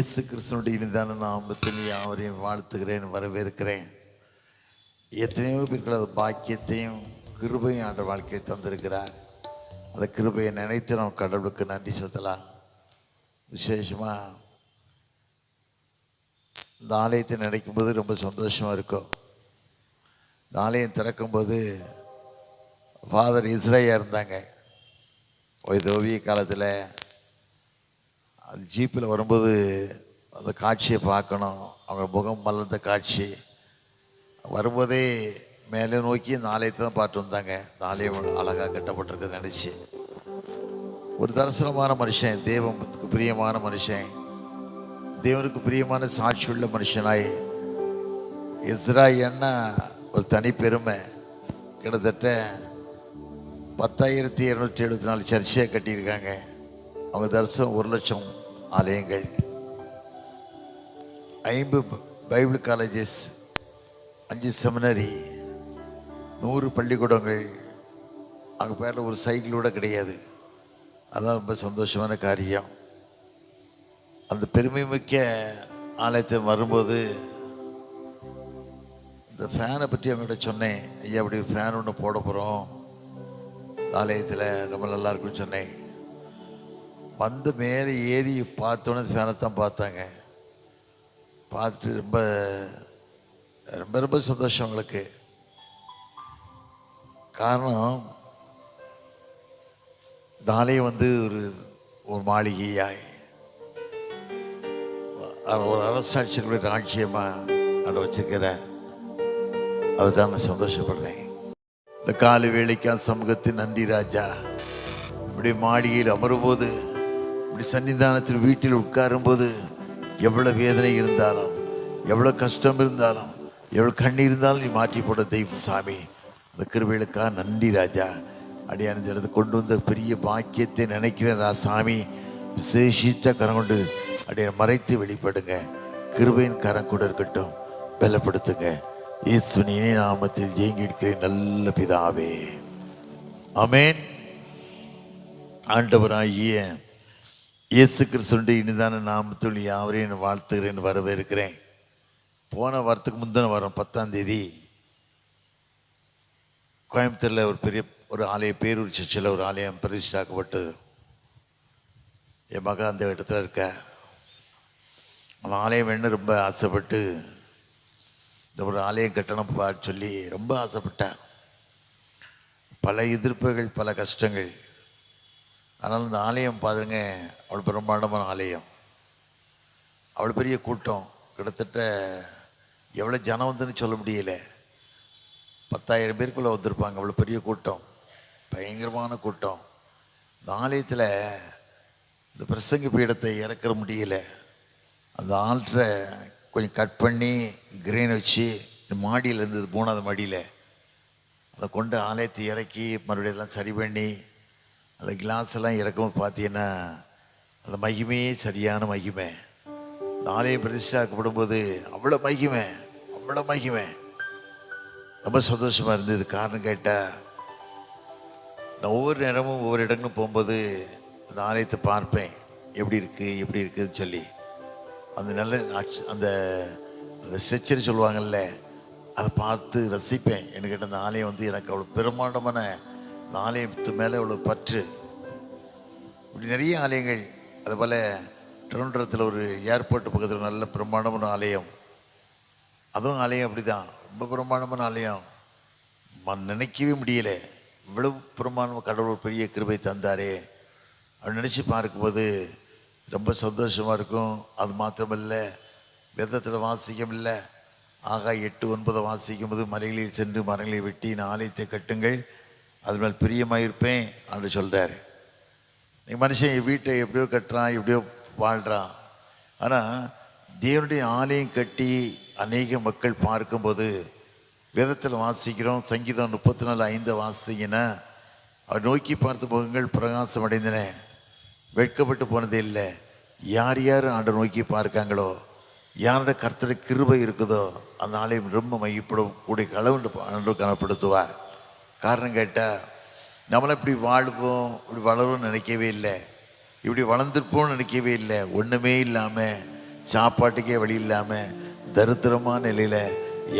இயேசு கிறிஸ்துனுடைய இனிதான நாமத்தில் யாவரையும் வாழ்த்துகிறேன், வரவேற்கிறேன். எத்தனையோ பேர்கள் அது பாக்கியத்தையும் கிருபையும் ஆண்ட வாழ்க்கையை தந்திருக்கிறார். அந்த கிருபையை நினைத்து நம்ம கடவுளுக்கு நன்றி செலுத்தலாம். விசேஷமாக இந்த ஆலயத்தை நினைக்கும்போது ரொம்ப சந்தோஷமாக இருக்கும். இந்த ஆலயம் திறக்கும்போது ஃபாதர் இஸ்ராயா இருந்தாங்க. ஓவிய காலத்தில் அந்த ஜீப்பில் வரும்போது அந்த காட்சியை பார்க்கணும். அவங்க முகம் மலர்ந்த காட்சி வரும்போதே மேலே நோக்கி இந்த ஆலயத்தை தான் பார்த்து வந்தாங்க. இந்த ஆலயம் அழகாக கட்டப்பட்டிருக்குன்னு நினச்சி ஒரு தரிசனமான மனுஷன், தேவனுக்கு பிரியமான மனுஷன், தேவனுக்கு பிரியமான சாட்சி உள்ள மனுஷனாய் இஸ்ராயன்னா ஒரு தனி பெருமை. கிட்டத்தட்ட 10,274 சர்ச்சையை கட்டியிருக்காங்க. அவங்க தரிசனம் 1,00,000 ஆலயங்கள், 5 பைபிள் காலேஜஸ், 5 செமினரி, 100 பள்ளிக்கூடங்கள். அவங்க பேரில் ஒரு சைக்கிள் கூட கிடையாது. அதான் ரொம்ப சந்தோஷமான காரியம். அந்த பெருமை மிக்க ஆலயத்தை வரும்போது இந்த ஃபேனை பற்றி அவங்ககிட்ட சொன்னேன். ஐயா, அப்படி ஒரு ஃபேன் ஒன்று போட போகிறோம் ஆலயத்தில், ரொம்ப நல்லா இருக்குன்னு சொன்னேன். வந்து மேலே ஏறி பார்த்தோன்னே ஃபேனை தான் பார்த்தாங்க. பார்த்துட்டு ரொம்ப ரொம்ப ரொம்ப சந்தோஷம் அவங்களுக்கு. காரணம், இந்த ஆலயம் வந்து ஒரு மாளிகையாய் ஒரு அரசாட்சிகளுடைய ராஜ்யமாக அதை வச்சிருக்கிறேன். அதுதான் நான் சந்தோஷப்படுறேன். இந்த காலை வேலைக்கா சமூகத்தின் நன்றி ராஜா. இப்படி மாளிகையில் அமரும்போது, இப்படி சன்னிதானத்தில் வீட்டில் உட்காரும்போது, எவ்வளோ வேதனை இருந்தாலும், எவ்வளோ கஷ்டம் இருந்தாலும், எவ்வளோ கண்ணீர் இருந்தாலும் நீ மாற்றி போட தெய்வம் சாமி. அந்த கிருபைகளுக்காக நன்றி ராஜா. அடியானது கொண்டு வந்த பெரிய பாக்கியத்தை நினைக்கிறேன் சாமி. விசேஷித்த கரம் கொண்டு அடியை மறைத்து வெளிப்படுங்க. கிருபையின் கரம் கூட இருக்கட்டும், பலப்படுத்துங்க. இயேசுவின் இனிய நாமத்தில் ஜெயங்கி இருக்கிறேன் நல்ல பிதாவே, ஆமென். ஆண்டவராகிய இயேசு கிறிஸ்துவின் இனிதான நாமத்தில் யாவரையும் வாழ்த்துகிறேன், வரவேற்கிறேன். போன வாரத்துக்கு முந்தின வாரம் 10ஆம் தேதி கோயம்புத்தூரில் ஒரு ஆலய, பேரூர் சர்ச்சில் ஒரு ஆலயம் பிரதிஷ்டாக்கப்பட்டது. என் மகன் அந்த இடத்துல இருக்க. அந்த ஆலயம் வேணும்னு ரொம்ப ஆசைப்பட்டு இந்த ஒரு ஆலயம் கட்டணம் பார்த்து சொல்லி ரொம்ப ஆசைப்பட்டேன். பல எதிர்ப்புகள், பல கஷ்டங்கள். அதனால் இந்த ஆலயம் பாருங்க, அவ்வளோ பிரம்மாண்டமான ஆலயம், அவ்வளோ பெரிய கூட்டம். கிட்டத்தட்ட எவ்வளோ ஜனம் வந்துன்னு சொல்ல முடியல. 10,000 பேருக்குள்ளே வந்திருப்பாங்க. அவ்வளோ பெரிய கூட்டம், பயங்கரமான கூட்டம். இந்த ஆலயத்தில் இந்த பிரசங்க பீடத்தை இறக்க முடியல. அந்த ஆல்டரை கொஞ்சம் கட் பண்ணி கிரேன் வச்சு இந்த மாடியில் இருந்தது, 3ஆவது மாடியில், அதை கொண்டு ஆலயத்தை இறக்கி மறுபடியும் எல்லாம் சரி பண்ணி அந்த கிளாஸ் எல்லாம் இறக்கும்போது பார்த்தீங்கன்னா அந்த மகிமையே சரியான மகிமை. இந்த ஆலயம் பிரதிஷ்டாக்கப்படும் போது அவ்வளோ மகிமை, அவ்வளோ மகிமை. ரொம்ப சந்தோஷமாக இருந்தது. காரணம் கேட்டால், நான் ஒவ்வொரு நேரமும் ஒவ்வொரு இடங்களும் போகும்போது அந்த ஆலயத்தை பார்ப்பேன், எப்படி இருக்குதுன்னு சொல்லி. அந்த நல்ல அந்த அந்த ஸ்ட்ரெச்சர் சொல்லுவாங்கள்ல, அதை பார்த்து ரசிப்பேன். எனக்கு அந்த ஆலயம் வந்து எனக்கு அவ்வளோ பிரம்மாண்டமான, அந்த ஆலயத்து மேலே அவ்வளோ பற்று. இப்படி நிறைய ஆலயங்கள். அதுபோல் திருவனந்தபுரத்தில் ஒரு ஏர்போர்ட் பக்கத்தில் நல்ல பிரம்மாண்டமான ஆலயம், அதுவும் ஆலயம் அப்படி தான், ரொம்ப பிரம்மாண்டமான ஆலயம். நினைக்கவே முடியலை, இவ்வளவு பிரம்மாண்டமாக கடவுள் பெரிய கிருபை தந்தாரே அப்படி நினச்சி பார்க்கும்போது ரொம்ப சந்தோஷமாக இருக்கும். அது மாத்திரமில்லை, வேதத்தில் வாசிக்கும் இல்லை, ஆகா 8:9 வாசிக்கும் போது, மலைகளில் சென்று மரங்களை வெட்டி ஆலயத்தை கட்டுங்கள், அது மேல் பிரியமாக இருப்பேன் அப்படி சொல்கிறார். நீ மனுஷன் வீட்டை எப்படியோ கட்டுறான், எப்படியோ வாழ்கிறான். ஆனால் தேவனுடைய ஆலயம் கட்டி அநேக மக்கள் பார்க்கும்போது, வேதத்தில் வாசிக்கிறோம், சங்கீதம் 34:5 வாசிங்கன்னா, அவர் நோக்கி பார்த்த முகங்கள் பிரகாசம் அடைந்தன, வெட்கப்பட்டு போனதே இல்லை. யார் யார் ஆண்டை நோக்கி பார்க்காங்களோ, யாரோட கர்த்தருடைய கிருபை இருக்குதோ, அந்த ஆலயம் ரொம்ப மையப்படும் கூடிய அளவு ஆண்டு கனப்படுத்துவார். காரணம் கேட்டால், நம்மளை இப்படி வாழ்வோம், இப்படி வளரும்னு நினைக்கவே இல்லை, இப்படி வளர்ந்துருப்போம்னு நினைக்கவே இல்லை. ஒன்றுமே இல்லாமல் சாப்பாட்டுக்கே வழி இல்லாமல் தரித்திரமான நிலையில்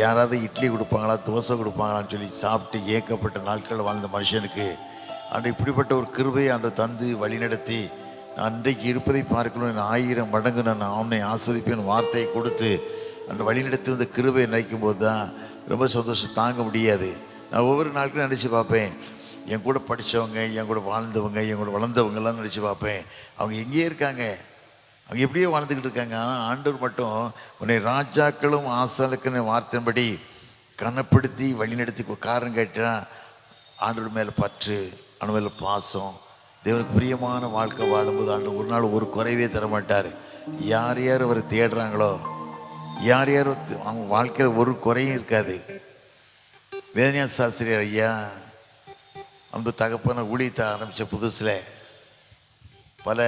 யாராவது இட்லி கொடுப்பாங்களா தோசை கொடுப்பாங்களான்னு சொல்லி சாப்பிட்டு ஏக்கப்பட்ட நாட்கள் வாழ்ந்த மனுஷனுக்கு அன்று இப்படிப்பட்ட ஒரு கிருபையை அன்று தந்து வழிநடத்தி நான் அன்றைக்கு இருப்பதை பார்க்கணும் 1000 மடங்கு நான் அவனை ஆஸ்வதிப்பேன் வார்த்தையை கொடுத்து அந்த வழிநடத்தி வந்த கிருபையை நினைக்கும் போது தான் ரொம்ப சந்தோஷம் தாங்க முடியாது. நான் ஒவ்வொரு நாட்களும் நினச்சி பார்ப்பேன், என் கூட படித்தவங்க, என் கூட வாழ்ந்தவங்க, என் கூட வளர்ந்தவங்கெல்லாம் நினச்சி பார்ப்பேன். அவங்க எங்கேயே இருக்காங்க, அவங்க எப்படியோ வாழ்ந்துக்கிட்டு இருக்காங்க. ஆனால் ஆண்டவர் மட்டும் உன்னை ராஜாக்களும் ஆசாலுக்குன்னு வார்த்தையின்படி கனப்படுத்தி வழிநடத்தி காரணம் கேட்டால் ஆண்டவர் மேலே பற்று, அவன் மேலே பாசம், தேவனுக்கு பிரியமான வாழ்க்கை வாழும்போது ஆண்டவர் ஒரு நாள் ஒரு குறைவே தரமாட்டார். யார் யார் அவரை தேடுறாங்களோ, யார் யார் அவங்க வாழ்க்கையில் ஒரு குறையும் இருக்காது. வேதனியா சாஸ்திரியார் ஐயா அந்த தகப்பன ஊழியத்தை ஆரம்பித்த புதுசில் பல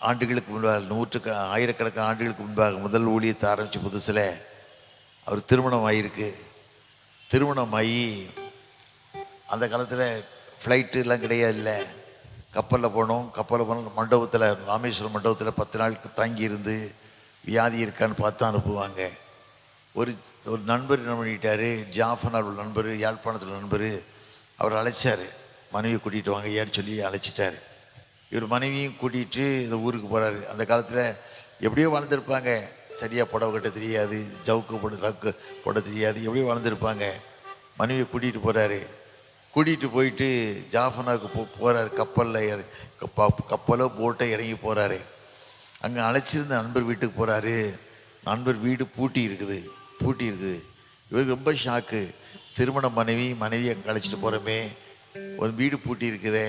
ஆண்டுகளுக்கு முன்பாக ஆயிரக்கணக்கான ஆண்டுகளுக்கு முன்பாக முதல் ஊழியத்தை ஆரம்பித்த புதுசில் அவர் திருமணம் ஆகியிருக்கு. திருமணம் ஆகி அந்த காலத்தில் ஃப்ளைட்டுலாம் கிடையாது, இல்லை கப்பலில் போனோம். மண்டபத்தில், ராமேஸ்வரம் மண்டபத்தில் 10 நாளுக்கு தங்கி இருந்து வியாதி இருக்கான்னு பார்த்து அனுப்புவாங்க. ஒரு நண்பர் என்ன பண்ணிட்டார், ஜாஃபனார் உள்ள நண்பர், யாழ்ப்பாணத்தில் நண்பர், அவர் அழைச்சார், மனைவியை கூட்டிகிட்டு வாங்க ஐயான்னு சொல்லி அழைச்சிட்டார். இவர் மனைவியும் கூட்டிகிட்டு இந்த ஊருக்கு போகிறாரு. அந்த காலத்தில் எப்படியோ வாழ்ந்துருப்பாங்க, சரியாக புடவை கட்ட தெரியாது, ஜவுக்கு ரக்கு போட தெரியாது, எப்படியோ வாழ்ந்துருப்பாங்க. மனைவியை கூட்டிகிட்டு போகிறாரு. கூட்டிகிட்டு போயிட்டு ஜாஃபனாவுக்கு போகிறாரு. கப்பலோ போட்டோ இறங்கி போகிறாரு. அங்கே அழைச்சிருந்த நண்பர் வீட்டுக்கு போகிறாரு. நண்பர் வீடு பூட்டி இருக்குது. இவருக்கு ரொம்ப ஷாக்கு. திருமண மனைவியை அழைச்சிட்டு போகிறோமே, ஒரு வீடு பூட்டி இருக்குதே,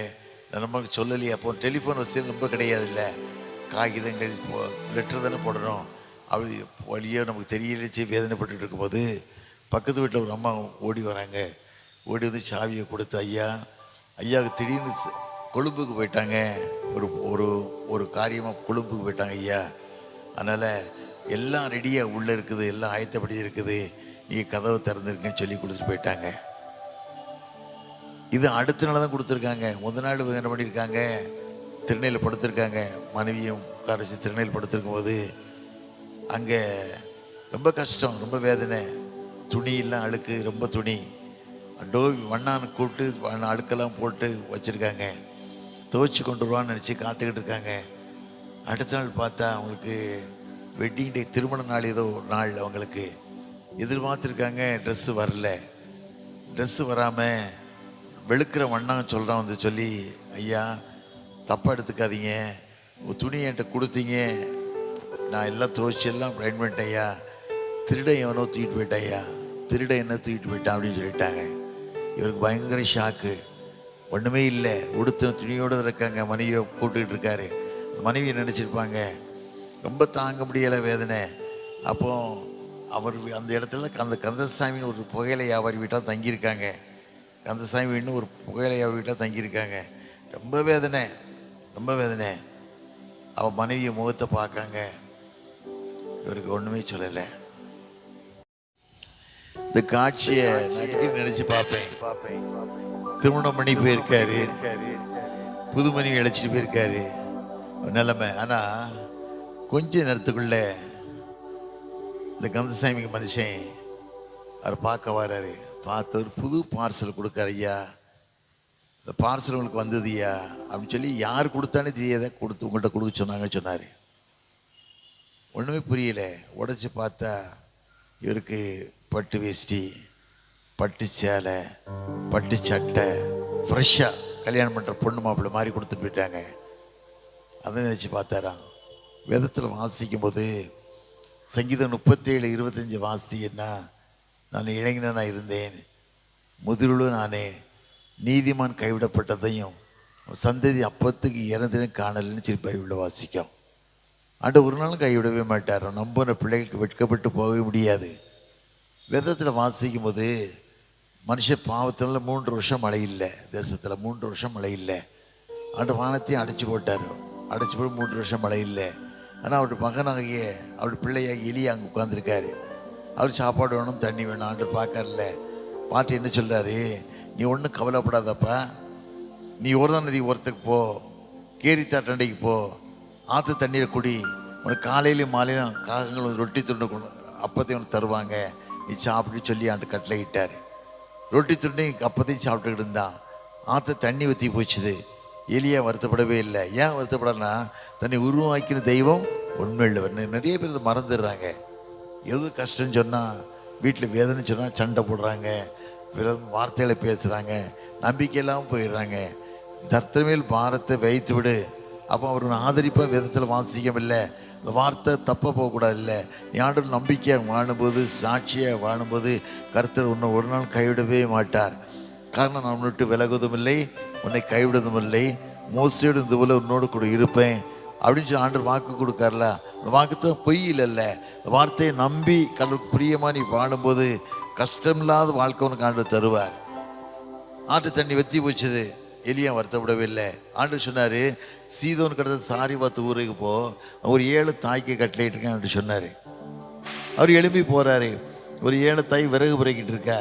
நமக்கு சொல்லலையே. அப்போ டெலிஃபோன் வசதி ரொம்ப கிடையாது, இல்லை காகிதங்கள் லெட்டர் தானே போடணும். அப்படி வழியோ நமக்கு தெரியலச்சு வேதனைப்பட்டு இருக்கும்போது பக்கத்து வீட்டில் ஒரு அம்மா ஓடி வராங்க. ஓடி வந்து சாவியை கொடுத்து, ஐயாவுக்கு திடீர்னு கொழும்புக்கு போயிட்டாங்க, ஒரு காரியமாக கொழும்புக்கு போயிட்டாங்க ஐயா, அதனால் எல்லாம் ரெடியாக உள்ளே இருக்குது, எல்லாம் ஆயத்தப்படி இருக்குது, நீங்கள் கதவை திறந்துருக்குன்னு சொல்லி கொடுத்துட்டு போயிட்டாங்க. இது அடுத்த நாள் தான் கொடுத்துருக்காங்க. முதல் நாள் என்ன பண்ணியிருக்காங்க, திருநெல்வேலியில் படுத்திருக்காங்க. மனைவியும் உட்கார வச்சு திருநெல்வேலியில் படுத்திருக்கும் போது அங்கே ரொம்ப கஷ்டம், ரொம்ப வேதனை. துணியெல்லாம் அழுக்கு, ரொம்ப துணி. வண்ணான்னு கூப்பிட்டு அழுக்கெல்லாம் போட்டு வச்சுருக்காங்க. துவைச்சி கொண்டு வருவான்னு நினச்சி காத்துக்கிட்டு இருக்காங்க. அடுத்த நாள் பார்த்தா அவங்களுக்கு வெட்டிங் டே, திருமண நாள், ஏதோ ஒரு நாள் அவங்களுக்கு எதிர்பார்த்துருக்காங்க. ட்ரெஸ்ஸு வரல. ட்ரெஸ்ஸு வராமல் வெளுக்கிற வண்ணம் சொல்கிறான் வந்து சொல்லி, ஐயா தப்பாக எடுத்துக்காதீங்க, உங்கள் துணியை என்கிட்ட கொடுத்தீங்க, நான் எல்லாம் துவைச்சி எல்லாம் பயன் பண்ணிட்டேன் ஐயா, திருட எவனோ தூக்கிட்டு போயிட்டேன் ஐயா, திருட என்ன தூக்கிட்டு போயிட்டான் அப்படின்னு சொல்லிட்டாங்க. இவருக்கு பயங்கர ஷாக்கு. ஒன்றுமே இல்லை, உடுத்த துணியோடு இருக்காங்க. மனைவியை கூப்பிட்டுக்கிட்டு இருக்காரு. மனைவியை நினச்சிருப்பாங்க, ரொம்ப தாங்க முடியலை வேதனை. அப்போ அவர் அந்த இடத்துல அந்த கந்தசாமின்னு ஒரு புகையிலை வியாபாரி வீட்டாக தங்கியிருக்காங்க. கந்தசாமி வீடுன்னு ஒரு புகையிலை வியாபாரி வீட்டாக தங்கியிருக்காங்க. ரொம்ப வேதனை, ரொம்ப வேதனை. அவன் மனைவியை முகத்தை பார்க்காங்க. இவருக்கு ஒன்றுமே சொல்லலை. இந்த காட்சியை நான் நினைச்சு பார்ப்பேன். திருமணம் பண்ணி போயிருக்காரு, புது மனைவி அழைச்சிட்டு போயிருக்காரு, நிலைமை. ஆனால் கொஞ்ச நேரத்துக்குள்ள இந்த கந்தசாமிக்கு மனுஷன் அவர் பார்க்க வர்றாரு. பார்த்து ஒரு புது பார்சல் கொடுக்காரு. ஐயா இந்த பார்சல் உங்களுக்கு வந்ததுயா அப்படின்னு சொல்லி, யார் கொடுத்தானே தெரியாத கொடுத்து உங்கள்கிட்ட கொடுக்க சொன்னார். ஒன்றுமே புரியல. உடச்சி பார்த்தா இவருக்கு பட்டு வேஷ்டி, பட்டு சேலை, பட்டு சட்டை, ஃப்ரெஷ்ஷாக கல்யாணம் பண்ணுற பொண்ணு மாப்பிள்ளை மாதிரி கொடுத்துட்டு போயிட்டாங்க. அதை நினச்சி பார்த்தாராம். வேதத்தில் வாசிக்கும் போது சங்கீதம் 37:25 வாசின்னா, நான் இளைஞனாக இருந்தேன், முதிருளும் நானே, நீதிமான் கைவிடப்பட்டதையும் சந்ததி அப்பத்துக்கு இறந்ததையும் காணலன்னு சொல்லி பைபிளில் வாசிக்கும். ஆண்டு ஒரு நாளும் கைவிடவே மாட்டார். நம்பின பிள்ளைகளுக்கு வெட்கப்பட்டு போகவே முடியாது. வேதத்தில் வாசிக்கும் போது மனுஷ பாவத்தில் 3 வருஷம் மழை இல்லை, தேசத்தில் 3 வருஷம் மழை இல்லை. ஆண்டு வானத்தையும் அடைச்சி போட்டார். அடைச்சி போட்டு 3 வருஷம் மழை இல்லை. ஆனால் அவருடைய மகனாகிய அவருடைய பிள்ளையாக எலியா அங்கே உட்காந்துருக்காரு. அவர் சாப்பாடு வேணும், தண்ணி வேணும். ஆண்டு பார்க்கறல. பார்த்து என்ன சொல்கிறாரு, நீ ஒன்றும் கவலைப்படாதப்பா, நீ யோர்தான் நதி ஓரத்துக்கு போ, கேரித்தாட்டண்டைக்கு போ, ஆற்று தண்ணீரை குடி, உனக்கு காலையிலையும் மாலையிலும் காகங்கள் வந்து ரொட்டி துண்டு கொண்டு அப்பத்தையும் உனக்கு தருவாங்க, நீ சாப்பிட்டு சொல்லி ஆண்டு கட்டளையிட்டார். ரொட்டி துண்டு அப்பத்தையும் சாப்பிட்டுக்கிட்டு இருந்தான். ஆற்ற தண்ணி ஊற்றி போச்சுது. எலியா வருத்தப்படவே இல்லை. ஏன் வருத்தப்படனா, தன்னை உருவாக்கின தெய்வம் உண்மையுள்ளவர். நிறைய பேர் இதை மறந்துடுறாங்க. எது கஷ்டம் சொன்னால், வீட்டில் வேதனை சொன்னால் சண்டை போடுறாங்க, வார்த்தைகளை பேசுகிறாங்க, நம்பிக்கையெல்லாம் போயிடுறாங்க. தர்த்தமேல் பாரத்தை வைத்து விடு. அப்போ அவர் ஆதரிப்ப விதத்தில் வாசிக்கவில்லை. இந்த வார்த்தை தப்பாக போகக்கூடாது. இல்லை, நீ ஆண்டவர் நம்பிக்கையாக வாழும்போது, சாட்சியாக வாழும்போது கர்த்தர் உன்னை ஒரு நாள் கைவிடவே மாட்டார். காரணம், நான் விட்டு விலகுவதும் இல்லை, உன்னை கைவிடுவதும் இல்லை, மோசையோடு இந்த போல உன்னோடு கூட இருப்பேன் அப்படின்னு சொல்லி ஆண்டவர் வாக்கு கொடுக்கார்ல. அந்த வாக்குத்தான் பொய் இல்லைல்ல. இந்த வார்த்தையை நம்பி கடவுளுக்கு பிரியமாக நீ வாழும்போது கஷ்டமில்லாத வாழ்க்கை உனக்கு ஆண்டவர் தருவார். ஆட்டு தண்ணி வெத்தி போச்சுது. எலியா வருத்தப்படவே இல்லை. ஆண்டவர் சொன்னார், சீதோன் கிடந்த சாரி பார்த்து ஊருக்கு போ, ஒரு 7 தாய்க்கு கட்டளையிட்டிருக்கேன் அப்படின்னு சொன்னார். அவர் எழுப்பி போகிறாரு. ஒரு 7 தாய் விறகு புரைக்கிட்டு இருக்கா.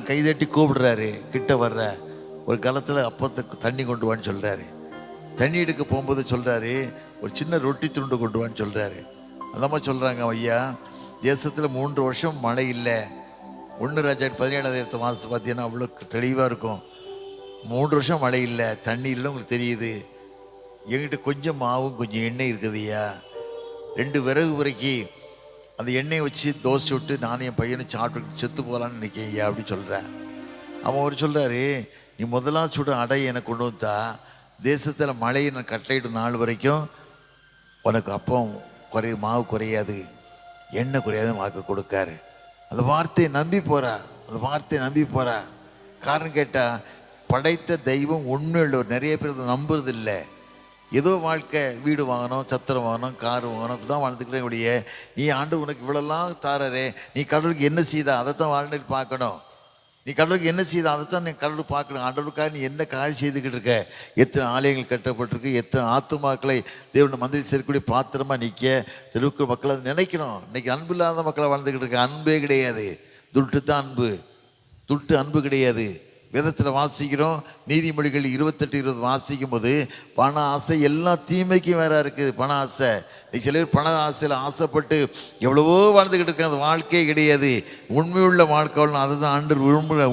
கை தட்டி கூப்பிடுறாரு. கிட்ட வர்ற ஒரு காலத்தில் அப்பத்துக்கு தண்ணி கொண்டு வான்னு சொல்கிறாரு. தண்ணி எடுக்க போகும்போது சொல்கிறாரு, ஒரு சின்ன ரொட்டி துண்டு கொண்டு வான்னு சொல்கிறாரு. அந்த மாதிரி சொல்கிறாங்க, ஐயா தேசத்தில் 3 வருஷம் மழை இல்லை. 1 ராஜா 17 மாதம் பார்த்தீங்கன்னா அவ்வளோ தெளிவாக இருக்கும். 3 வருஷம் மழை இல்லை, தண்ணி இல்லை, உங்களுக்கு தெரியுது. என்கிட்ட கொஞ்சம் மாவும் கொஞ்சம் எண்ணெய் இருக்குதுய்யா. 2 விறகு உரைக்கி அந்த எண்ணெயை வச்சு தோசை விட்டு நானும் என் பையனை சாப்பிட்டு செத்து போகலான்னு நினைக்கிறேன் ஐயா அப்படின்னு சொல்கிறேன். அவன் அவர் சொல்கிறாரு, நீ முதலாம் சுட அடையை எனக்கு கொண்டு வந்தா, தேசத்தில் மழையை நான் கட்டளையிடும் நாள் வரைக்கும் உனக்கு அப்பம் மாவு குறையாது, எண்ணெய் குறையாது வாக்கு கொடுக்காரு. அந்த வார்த்தையை நம்பி போகிறா. அந்த வார்த்தையை நம்பி போகிறா. காரணம் கேட்டால், படைத்த தெய்வம் உண்மையுள்ளவர். நிறைய பேர் அதை நம்புறது இல்லை. ஏதோ வாழ்க்கை, வீடு வாங்கணும், சத்திரம் வாங்கணும், கார் வாங்கணும், இப்படி தான் வாழ்ந்துக்கிட்டே ஒழிய, நீ ஆண்டு உனக்கு இவ்வளோலாம் தாரரே, நீ கடவுளுக்கு என்ன செய்தா அதை தான் வாழ்ந்துட்டு பார்க்கணும். நீ கடவுளுக்கு என்ன செய்தா அதை தான் நீ கடவுளுக்கு பார்க்கணும். ஆண்டவருக்காக நீ என்ன காரியம் செய்துக்கிட்டு இருக்க? எத்தனை ஆலயங்கள் கட்டப்பட்டிருக்கு, எத்தனை ஆத்துமாக்களை தேவனை மந்திரி சேர்க்கக்கூடிய பாத்திரமாக நிற்க தெருவுக்கு மக்களை நினைக்கணும். இன்னைக்கு அன்பு இல்லாத மக்களை வாழ்ந்துக்கிட்டு இருக்க. அன்பே கிடையாது, துட்டு தான் அன்பு. துட்டு அன்பு கிடையாது. வேதத்தில் வாசிக்கிறோம், நீதிமொழிகள் 28-20 வாசிக்கும் போது பண ஆசை எல்லா தீமைக்கும் வேற இருக்குது. பண ஆசை, சில பேர் பண ஆசையில் ஆசைப்பட்டு எவ்வளவோ வாழ்ந்துக்கிட்டு இருக்க. அந்த வாழ்க்கையே கிடையாது. உண்மையுள்ள வாழ்க்கை, அதுதான் ஆண்டு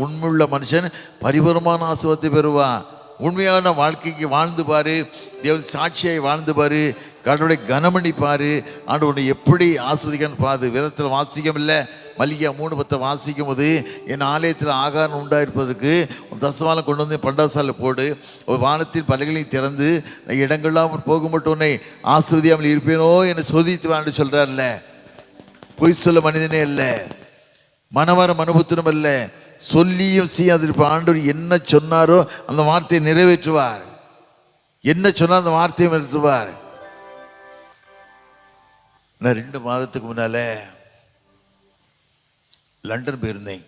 உண்மையுள்ள மனுஷன் பரிபூரமான ஆசீர்வாதத்தை பெறுவான். உண்மையான வாழ்க்கைக்கு வாழ்ந்து பாரு, தேவன் சாட்சியாய் வாழ்ந்து பாரு, கடவுளை கனமணி பாரு, ஆண்டவனை எப்படி ஆஸ்வதிக்கான்னு பாரு. வேதத்தில் வாசிக்கம் இல்லை. மல்லிகா 3:10 வாசிக்கும் போது, என் ஆலயத்தில் ஆகாரம் உண்டாயிருப்பதற்கு தசமாலம் கொண்டு வந்து பண்டாசாலை போடு, ஒரு வானத்தின் பலகைகளையும் திறந்து இடங்கள்லாம் போக மட்டும் உன்னை ஆஸ்வதியாமல் இருப்பேனோ என்னை சோதித்து வான்னு சொல்கிறார்ல. பொய் சொல்ல மனிதனே இல்லை, மனவரம் அனுபவத்தினும் இல்லை, சொல்லியும் செய்யாதிருப்ப. ஆண்டவர் என்ன சொன்னாரோ அந்த வார்த்தையை நிறைவேற்றுவார். என்ன சொன்னார் அந்த வார்த்தையை நிறைவேற்றுவார். நான் 2 மாதத்துக்கு முன்னால லண்டன் போயிருந்தேன்.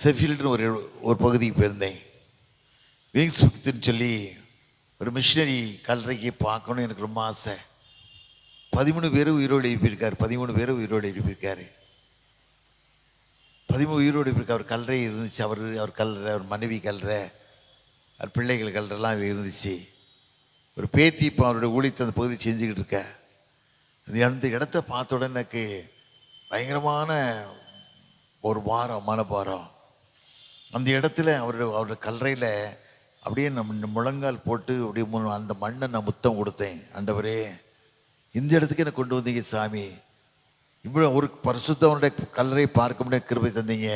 செஃபீல்டுன்னு ஒரு பகுதிக்கு போயிருந்தேன். விங்ஸ்புக்துன்னு சொல்லி ஒரு மிஷினரி கல்லறைக்கு பார்க்கணும் எனக்கு ரொம்ப ஆசை. 13 பேர் உயிரோடு எழுப்பியிருக்காரு. 13 பேர் உயிரோடு எழுப்பியிருக்காரு. 13 உயிரோடு எழுப்பியிருக்கார். அவர் கல்லறை இருந்துச்சு. அவர் கல்லறை, அவர் மனைவி கல்லறை, அவர் பிள்ளைகள் கல்லறைலாம் இது இருந்துச்சு. ஒரு பேத்தி இப்போ அவருடைய ஊழியத்தை அந்த பகுதி செஞ்சுக்கிட்டு இருக்க. அந்த இடத்த பார்த்த உடனே எனக்கு பயங்கரமான ஒரு மனபாரம். அந்த இடத்துல அவருடைய கல்லறையில் அப்படியே முழங்கால் போட்டு அப்படியே அந்த மண்ணை நான் முத்தம் கொடுத்தேன். ஆண்டவரே, இந்த இடத்துக்கு என்னை கொண்டு வந்தீங்க சாமி. இவ்வளோ ஒரு பரிசுத்தவனுடைய கல்லறை பார்க்க முடியாது கிருபை தந்தீங்க.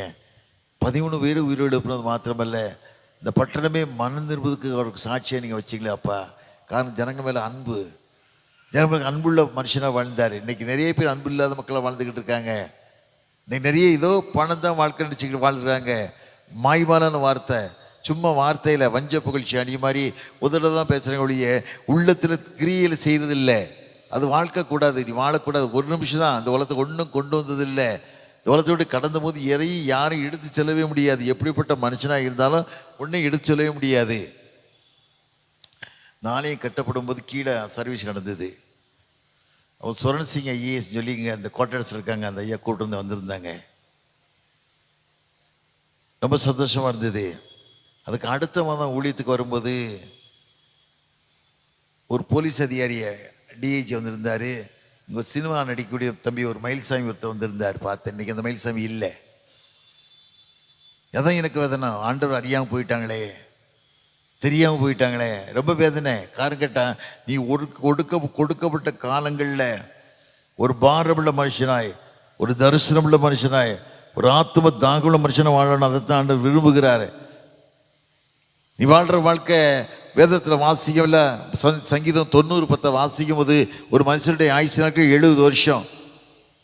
13 பேர் உயிரோடு எழுப்புனது மாத்திரமல்ல, இந்த பட்டணமே மனம் திரும்புவதுக்கு அவருக்கு சாட்சியாக நீங்கள் வச்சிங்களே அப்பா. காரணம், ஜனங்க மேலே அன்பு. ஜனங்களுக்கு அன்புள்ள மனுஷனாக வாழ்ந்தார். இன்றைக்கி நிறைய பேர் அன்பு இல்லாத மக்களாக வாழ்ந்துக்கிட்டு இருக்காங்க. இன்றைக்கி நிறைய ஏதோ பணம் தான் வாழ்க்கை நினச்சிக்கிட்டு வாழ்கிறாங்க. மாய்மாலான வார்த்தை, சும்மா வார்த்தையில் வஞ்ச புகழ்ச்சி அணி மாதிரி உதட தான் பேசுகிறாங்க ஒழிய உள்ளத்தில் கிரியையில் செய்கிறதில்லை. அது வாழ்க்கை கூடாது, நீ வாழக்கூடாது. ஒரு நிமிஷம் தான் அந்த உலகத்துக்கு ஒன்றும் கொண்டு வந்ததில்லை. இந்த உலகத்தோடு கடந்த போது யாரும் எடுத்து செல்லவே முடியாது. எப்படிப்பட்ட மனுஷனாக இருந்தாலும் ஒன்றும் எடுத்து செல்லவே முடியாது. நாளையும் கட்டப்படும் போது கீழே சர்வீஸ் நடந்தது. அவர் சுரண் சிங் ஐஏஎஸ் சொல்லிங்க அந்த குவார்டர்ஸில் இருக்காங்க. அந்த ஐயா கூட்டு வந்திருந்தாங்க. ரொம்ப சந்தோஷமாக இருந்தது. அதுக்கு அடுத்த மாதம் ஊழியத்துக்கு வரும்போது ஒரு போலீஸ் அதிகாரியை டிஐஜி வந்திருந்தார். இங்கே சினிமா நடிக்கக்கூடிய தம்பி ஒரு மயில்சாமி ஒருத்தர் வந்திருந்தார். பார்த்தேன். இன்றைக்கி அந்த மயில்சாமி இல்லை. எதான் எனக்கு வேதனை, ஆண்டவர் அறியாமல் போயிட்டாங்களே, தெரியாமல் போயிட்டாங்களே, ரொம்ப வேதனை. காரணம் கேட்டால் நீ கொடுக்கப்பட்ட காலங்களில் ஒரு பாரமுள்ள மனுஷனாய், ஒரு தரிசனமுள்ள மனுஷனாய், ஒரு ஆத்ம தாகமுள்ள மனுஷனை வாழணும். அதைத்தான் ஆண்டவர் விரும்புகிறார். நீ வாழ்கிற வாழ்க்கை வேதத்தில் வாசிக்கவில்ல. சங்கீதம் 90:10 வாசிக்கும் போது ஒரு மனுஷனுடைய ஆயுசு நாட்கள் 70 வருஷம்,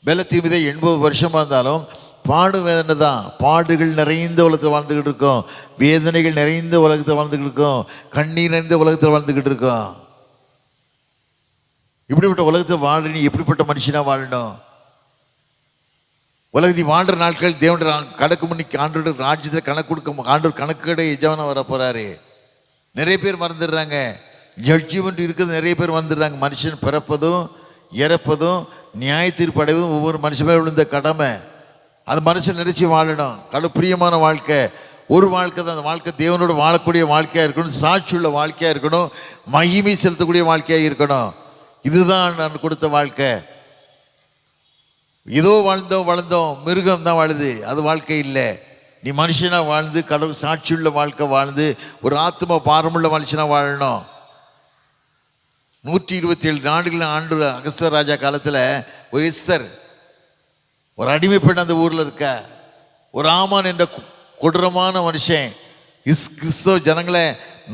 பலத்தின் மீதே 80 வருஷமாக இருந்தாலும் பாடு வேதனை தான். பாடுகள் நிறைந்த உலகத்தில் வாழ்ந்துக்கிட்டு இருக்கோம், வேதனைகள் நிறைந்த உலகத்தில் வாழ்ந்துக்கிட்டு இருக்கோம், கண்ணீர் நிறைந்த உலகத்தில் வாழ்ந்துக்கிட்டு இருக்கோம். இப்படிப்பட்ட உலகத்தில் வாழ நீ எப்படிப்பட்ட மனுஷனாக வாழணும்? உலகத்தில் வாழ்கிற நாட்கள் தேவனுடைய கணக்கு முன்னிக்கு ஆண்டோட ராஜ்யத்தில் கணக்கு கொடுக்க ஆண்டோர் கணக்கடை எஜமானா வர போகிறாரு. நிறைய பேர் மறந்துடுறாங்க. ஜட்ஜ்மெண்ட் இருக்கிறது நிறைய பேர் மறந்துடுறாங்க. மனுஷன் பிறப்பதும் இறப்பதும் நியாய தீர்ப்பு அடைவதும் ஒவ்வொரு மனுஷமே விழுந்த கடமை. அந்த மனுஷன் நினைச்சு வாழணும். பிரியமான வாழ்க்கை ஒரு வாழ்க்கை தான். அந்த வாழ்க்கை தேவனோட வாழக்கூடிய வாழ்க்கையாக இருக்கணும், சாட்சியுள்ள வாழ்க்கையாக இருக்கணும், மகிமை செலுத்தக்கூடிய வாழ்க்கையாக இருக்கணும். இதுதான் நான் கொடுத்த வாழ்க்கை. ஏதோ வளர்ந்தோம் மிருகம் தான் வாழுது, அது வாழ்க்கை இல்லை. நீ மனுஷனாக வாழ்ந்து கடவுள் சாட்சியுள்ள வாழ்க்கை வாழ்ந்து ஒரு ஆத்ம பாரமுள்ள மனுஷனாக வாழணும். 127 நாடுகளில் ஆண்டு அகஸ்திய ராஜா காலத்தில் ஒரு எஸ்தர், ஒரு அடிமை பெண் அந்த ஊரில் இருக்க. ஒரு ஆமான் என்ற கொடூரமான மனுஷன் கிறிஸ்தவ ஜனங்களை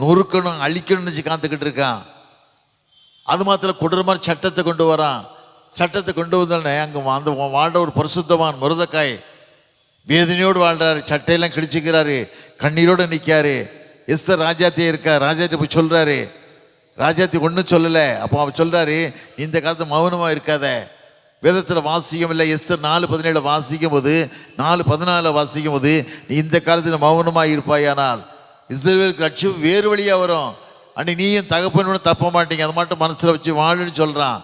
நொறுக்கணும் அழிக்கணும்னு வச்சு காத்துக்கிட்டு இருக்கான். அது மாத்திரம் கொடூரமான சட்டத்தை கொண்டு வரான். சட்டத்தை கொண்டு வந்தோடனே அங்கே அந்த வாழ்ற ஒரு பரிசுத்தவான் மொர்தெகாய் வேதனையோடு வாழ்கிறாரு. சட்டையெல்லாம் கிழிச்சிக்கிறாரு, கண்ணீரோடு நிற்காரு. எஸ்தர் ராஜாத்தியே இருக்கா. ராஜாத்தி போய் சொல்கிறாரு. ராஜாத்தி ஒன்றும் சொல்லலை. அப்போ அவர் சொல்கிறாரு, இந்த காலத்து மௌனமாக இருக்காத. வேதத்தில் வாசிக்கும் இல்லை. எஸ்தர் 4:17 வாசிக்கும் போது 4:14 வாசிக்கும் போது நீ இந்த காலத்தில் மௌனமாக இருப்பாயானால் இஸ்ரவேலுக்கு லட்சியம் வேறு வழியாக வரும். அன்னைக்கு நீயும் தகப்பனோட தப்ப மாட்டீங்க. அதை மட்டும் மனசில் வச்சு வாழுன்னு சொல்கிறான்.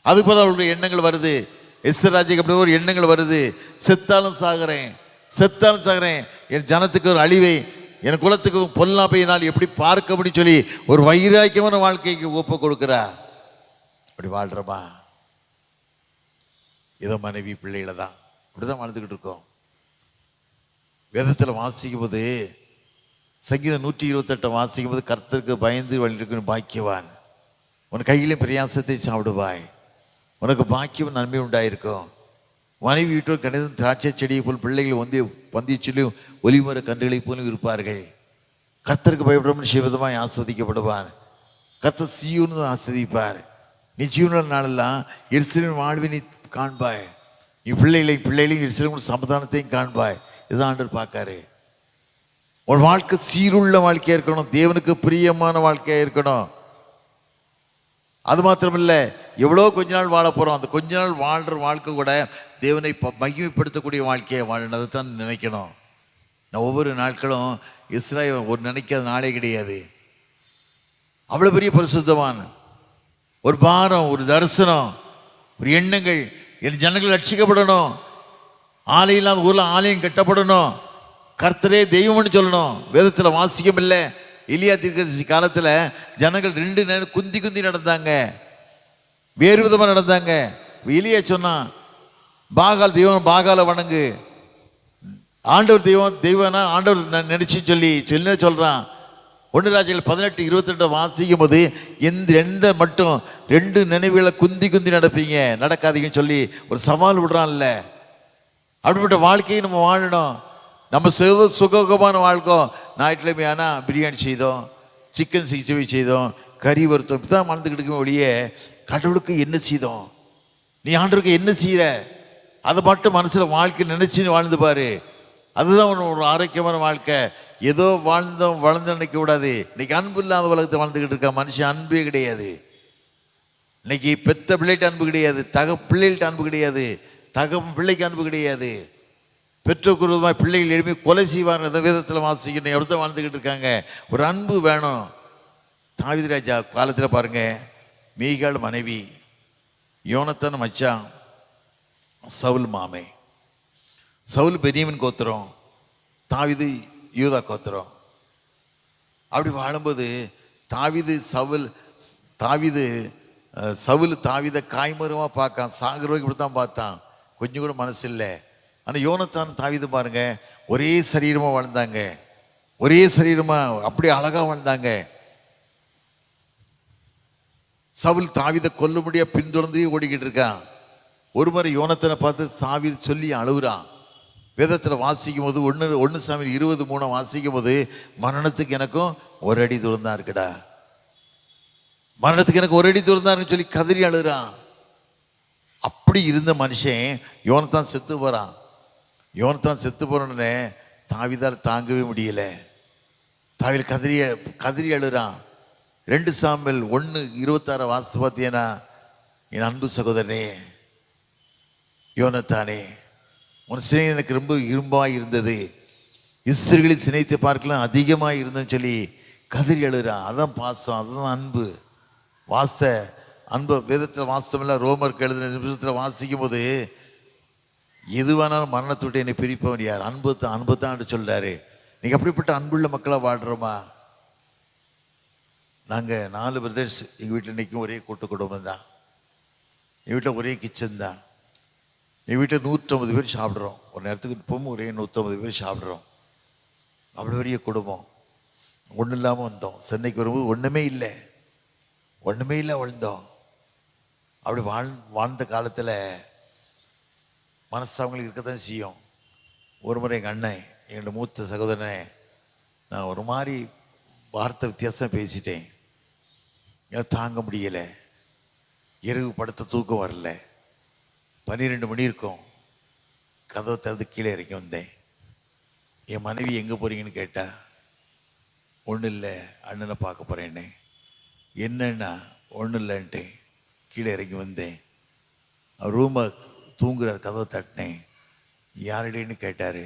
அதுக்கு போல அவருடைய எண்ணங்கள் வருது. எஸ்தர் ராஜாக்கு அப்படி ஒரு எண்ணங்கள் வருது. செத்தாலும் சாகிறேன், என் ஜனத்துக்கு ஒரு அழிவை, என் குலத்துக்கு பொல்லாப்பை நான் எப்படி பார்க்க முடியும் சொல்லி ஒரு வைராக்கியமான வாழ்க்கைக்கு ஒப்பு கொடுக்குறா. அப்படி வாழ்கிறோமா? ஏதோ மனைவி பிள்ளைகளை தான் அப்படிதான் வாழ்ந்துக்கிட்டு இருக்கோம். வேதத்தில் வாசிக்கும் போது சங்கீதம் 128 வாசிக்கும் போது கர்த்தருக்கு பயந்து வழியிருக்கணும் பாக்கியவான், உன் கையிலே பிரயாசத்தை சாப்பிடுவாய், உனக்கு பாக்கியம் நன்மை உண்டாயிருக்கும். மனைவி வீட்டோர் கணிதம் திராட்சை செடியை போல் பிள்ளைகள் வந்தியச்சிலும் ஒலிமர கன்றுகளை போலும் இருப்பார்கள். கர்த்தருக்கு பயப்படும் சிவதமாய் ஆஸ்வதிக்கப்படுவான். கர்த்தர் சீயோன்னு ஆஸ்வதிப்பார். நீ ஜீவன நாளெல்லாம் எருசலேமின் வாழ்வை நீ காண்பாய். நீ பிள்ளைகளையும் எருசலேமின் சமாதானத்தையும் காண்பாய். இதுதான் ஆண்டவர் பார்க்காரு. உன் வாழ்க்கை சீருள்ள வாழ்க்கையாக இருக்கணும், தேவனுக்கு பிரியமான வாழ்க்கையாக இருக்கணும். அது மாத்திரமில்லை, எவ்வளோ கொஞ்ச நாள் வாழ போகிறோம். அந்த கொஞ்ச நாள் வாழ்கிற வாழ்க்கை கூட தேவனை மகிமைப்படுத்தக்கூடிய வாழ்க்கையை வாழணும். அதை தான் நினைக்கணும். நான் ஒவ்வொரு நாட்களும் இஸ்ராயேல் ஒரு நினைக்காத நாளே கிடையாது. அவ்வளோ பெரிய பரிசுத்தவான். ஒரு பாரம், ஒரு தரிசனம், ஒரு எண்ணங்கள். என் ஜனங்கள் ரட்சிக்கப்படணும், ஆலயம் இல்லாத ஊரில் ஆலயம் கட்டப்படணும், கர்த்தரே தெய்வம்னு சொல்லணும். வேதத்தில் வாசிக்கம் இல்லை. எலியா தீர்க்கதரிசி காலத்தில் ஜனங்கள் 2 நேரம் குந்தி நடந்தாங்க, வேறு விதமாக நடந்தாங்க. எலியா சொன்னான், பாகால் தெய்வம், பாகாலை வணங்கு, ஆண்டவர் தெய்வம்னா ஆண்டவர் நினைச்சு சொல்லி சொல்கிறான். 1 ராஜாக்கள் 18:22 வாசிக்கும் போது எந்த மட்டும் 2 நினைவுகளை குந்தி நடப்பீங்க, நடக்காதீங்கன்னு சொல்லி ஒரு சவால் விடுறான்ல. அப்படிப்பட்ட வாழ்க்கையை நம்ம வாழணும். நம்ம சுகமான வாழ்க்கை. ஞாயிற்றுக்கிழமை ஆனால் பிரியாணி செய்தோம், சிக்கன் 65 செய்தோம், கறி வறுத்தோம், இப்படி தான் வாழ்ந்துக்கிட்டு இருக்கோம். ஒழிய கடவுளுக்கு என்ன செய்தோம், நீ ஆண்டவருக்கு என்ன செய்கிற, அதை மட்டும் மனசில் வாழ்க்கை நினைச்சு வாழ்ந்து பாரு. அதுதான் ஒரு ஆரோக்கியமான வாழ்க்கை. ஏதோ வளர்ந்து நினைக்க கூடாது. இன்னைக்கு அன்பு இல்லாத உலகத்தை வாழ்ந்துக்கிட்டு இருக்க மனுஷன் அன்பே கிடையாது. இன்னைக்கு பெத்த பிள்ளைகிட்ட அன்பு கிடையாது, பிள்ளைகள்கிட்ட அன்பு கிடையாது, பிள்ளைக்கு அன்பு கிடையாது. பெற்றோருக்கு விரோதமாக பிள்ளைகள் எழுப்பி கொலை செய்வாங்க. வேதத்தில் வாசிக்கணும். எவ்வளோ வாழ்ந்துக்கிட்டு இருக்காங்க. ஒரு அன்பு வேணும். தாவீது ராஜா காலத்தில் பாருங்க, மீகாள் மனைவி, யோனத்தான் மச்சான், சவுல் மாமே. சவுல் பெரியவன் கோத்திரம், தாவீது யூதா கோத்திரம். அப்படி வாழும்போது தாவீது சவுல் தாவீதை காய்மரமாக பார்க்கான், சாகிறவங்க இப்படி தான் பார்த்தான், கொஞ்சம் கூட மனசு இல்லை. ஆனால் யோனத்தான் தாவீது பாருங்க, ஒரே சரீரமாக வாழ்ந்தாங்க, ஒரே சரீரமாக அப்படியே அழகாக வாழ்ந்தாங்க. சவுல் தாவீதை கொல்ல முடியா பின்தொடர்ந்து ஓடிக்கிட்டு இருக்கான். ஒரு முறை யோனத்தனை பார்த்து தாவீது சொல்லி அழுகுறான். வேதத்தில் வாசிக்கும் போது 1 சாமுவேல் 20:3 வாசிக்கும் போது, மரணத்துக்கு எனக்கும் ஒரு அடி தூரம் தான் இருக்குடா, மரணத்துக்கு எனக்கு ஒரு அடி தூரம் தான் சொல்லி கதறி அழுகிறான். அப்படி இருந்த மனுஷன் யோனத்தான் செத்து போகிறான். யோனத்தான் செத்து போறோன்னே தாவீதால் தாங்கவே முடியல. தாவீது கதறி அழுகிறான். 2 சாமுவேல் 1:26 வாசி பார்த்தீங்கன்னா, என் அன்பு சகோதரனே யோனத்தானே, உன் சினை எனக்கு ரொம்ப இரும்பாக இருந்தது, இஸ்ரவேலின் சினைத்தை பார்க்கலாம் அதிகமாக இருந்ததுன்னு சொல்லி கதறி அழுகிறான். அதான் பாசம், அதுதான் அன்பு. அன்பு வேதத்தில் வாசமெல்லாம் ரோமருக்கு எழுதின நிமிஷத்தில் வாசிக்கும் போது, எதுவானாலும் மரணத்தை விட்டு என்னை பிரிப்பவன் யார்? அன்பு தான் சொல்கிறாரு. நீங்கள் அப்படிப்பட்ட அன்புள்ள மக்களாக வாழ்கிறோமா? நாங்கள் 4 பிரதர்ஸ் எங்கள் வீட்டில் இன்றைக்கும் ஒரே கூட்டு குடும்பம் தான். எங்கள் வீட்டில் ஒரே கிச்சன் தான். எங்கள் வீட்டில் 150 பேர் சாப்பிட்றோம். ஒரு நேரத்துக்கு இப்போவும் ஒரே 150 பேர் சாப்பிட்றோம். அவ்வளோ பெரிய குடும்பம். ஒன்றும் இல்லாமல் வந்தோம். சென்னைக்கு வரும்போது ஒன்றுமே இல்லை வாழ்ந்தோம். அப்படி வாழ்ந்த காலத்தில் மனசு அவங்களுக்கு இருக்கத்தான் செய்யும். ஒரு முறை எங்கள் அண்ணன், என்னோடய மூத்த சகோதரனை, நான் ஒரு மாதிரி வார்த்தை வித்தியாசம் பேசிட்டேன். எனக்கு தாங்க முடியலை. இரவு படுத்த தூக்கம் வரல. 12 மணி இருக்கும். கதவை திறந்து கீழே இறக்கி வந்தேன். என் மனைவி எங்கே போகிறீங்கன்னு கேட்டா, ஒன்றும் இல்லை அண்ணனை பார்க்க போகிறேன்னு. என்னன்னா ஒன்றும் இல்லைன்ட்டேன். கீழே இறங்கி வந்தேன். அவர் ரூமை தூங்குறார். கதவை தட்டினேன். யாருடையன்னு கேட்டார்.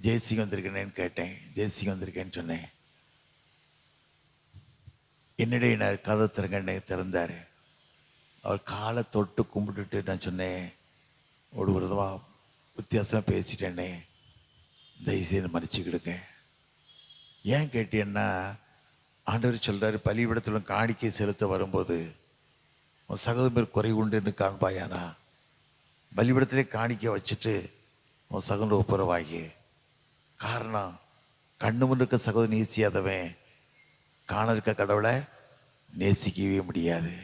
ஜெய்சிங் வந்திருக்கேன்னு கேட்டேன். ஜெய்சிங் வந்திருக்கேன்னு சொன்னேன். என்னுடைய நான் கதை திறங்கண்ணே திறந்தார். அவர் காலை தொட்டு கும்பிட்டுட்டு நான் சொன்னேன், ஒரு விதமாக வித்தியாசமாக பேசிட்டேன்னே, தயவுசெய்து மன்னிச்சுக்கிடுங்க. ஏன் கேட்டேன்னா, ஆண்டவர் சொல்கிறாரு, பலிபீடத்தில் காணிக்கை செலுத்த வரும்போது உன் சகோதரர் குறை உண்டுன்னு காண்பாயானா, பலிபீடத்திலே காணிக்கை வச்சுட்டு உன் சகோதரர் ஒப்புரவாகி. காரணம், கண்ணு முன் இருக்க சகோதரன் நேசியாதவன் காண இருக்க கடவுளை நேசிக்கவே முடியாது.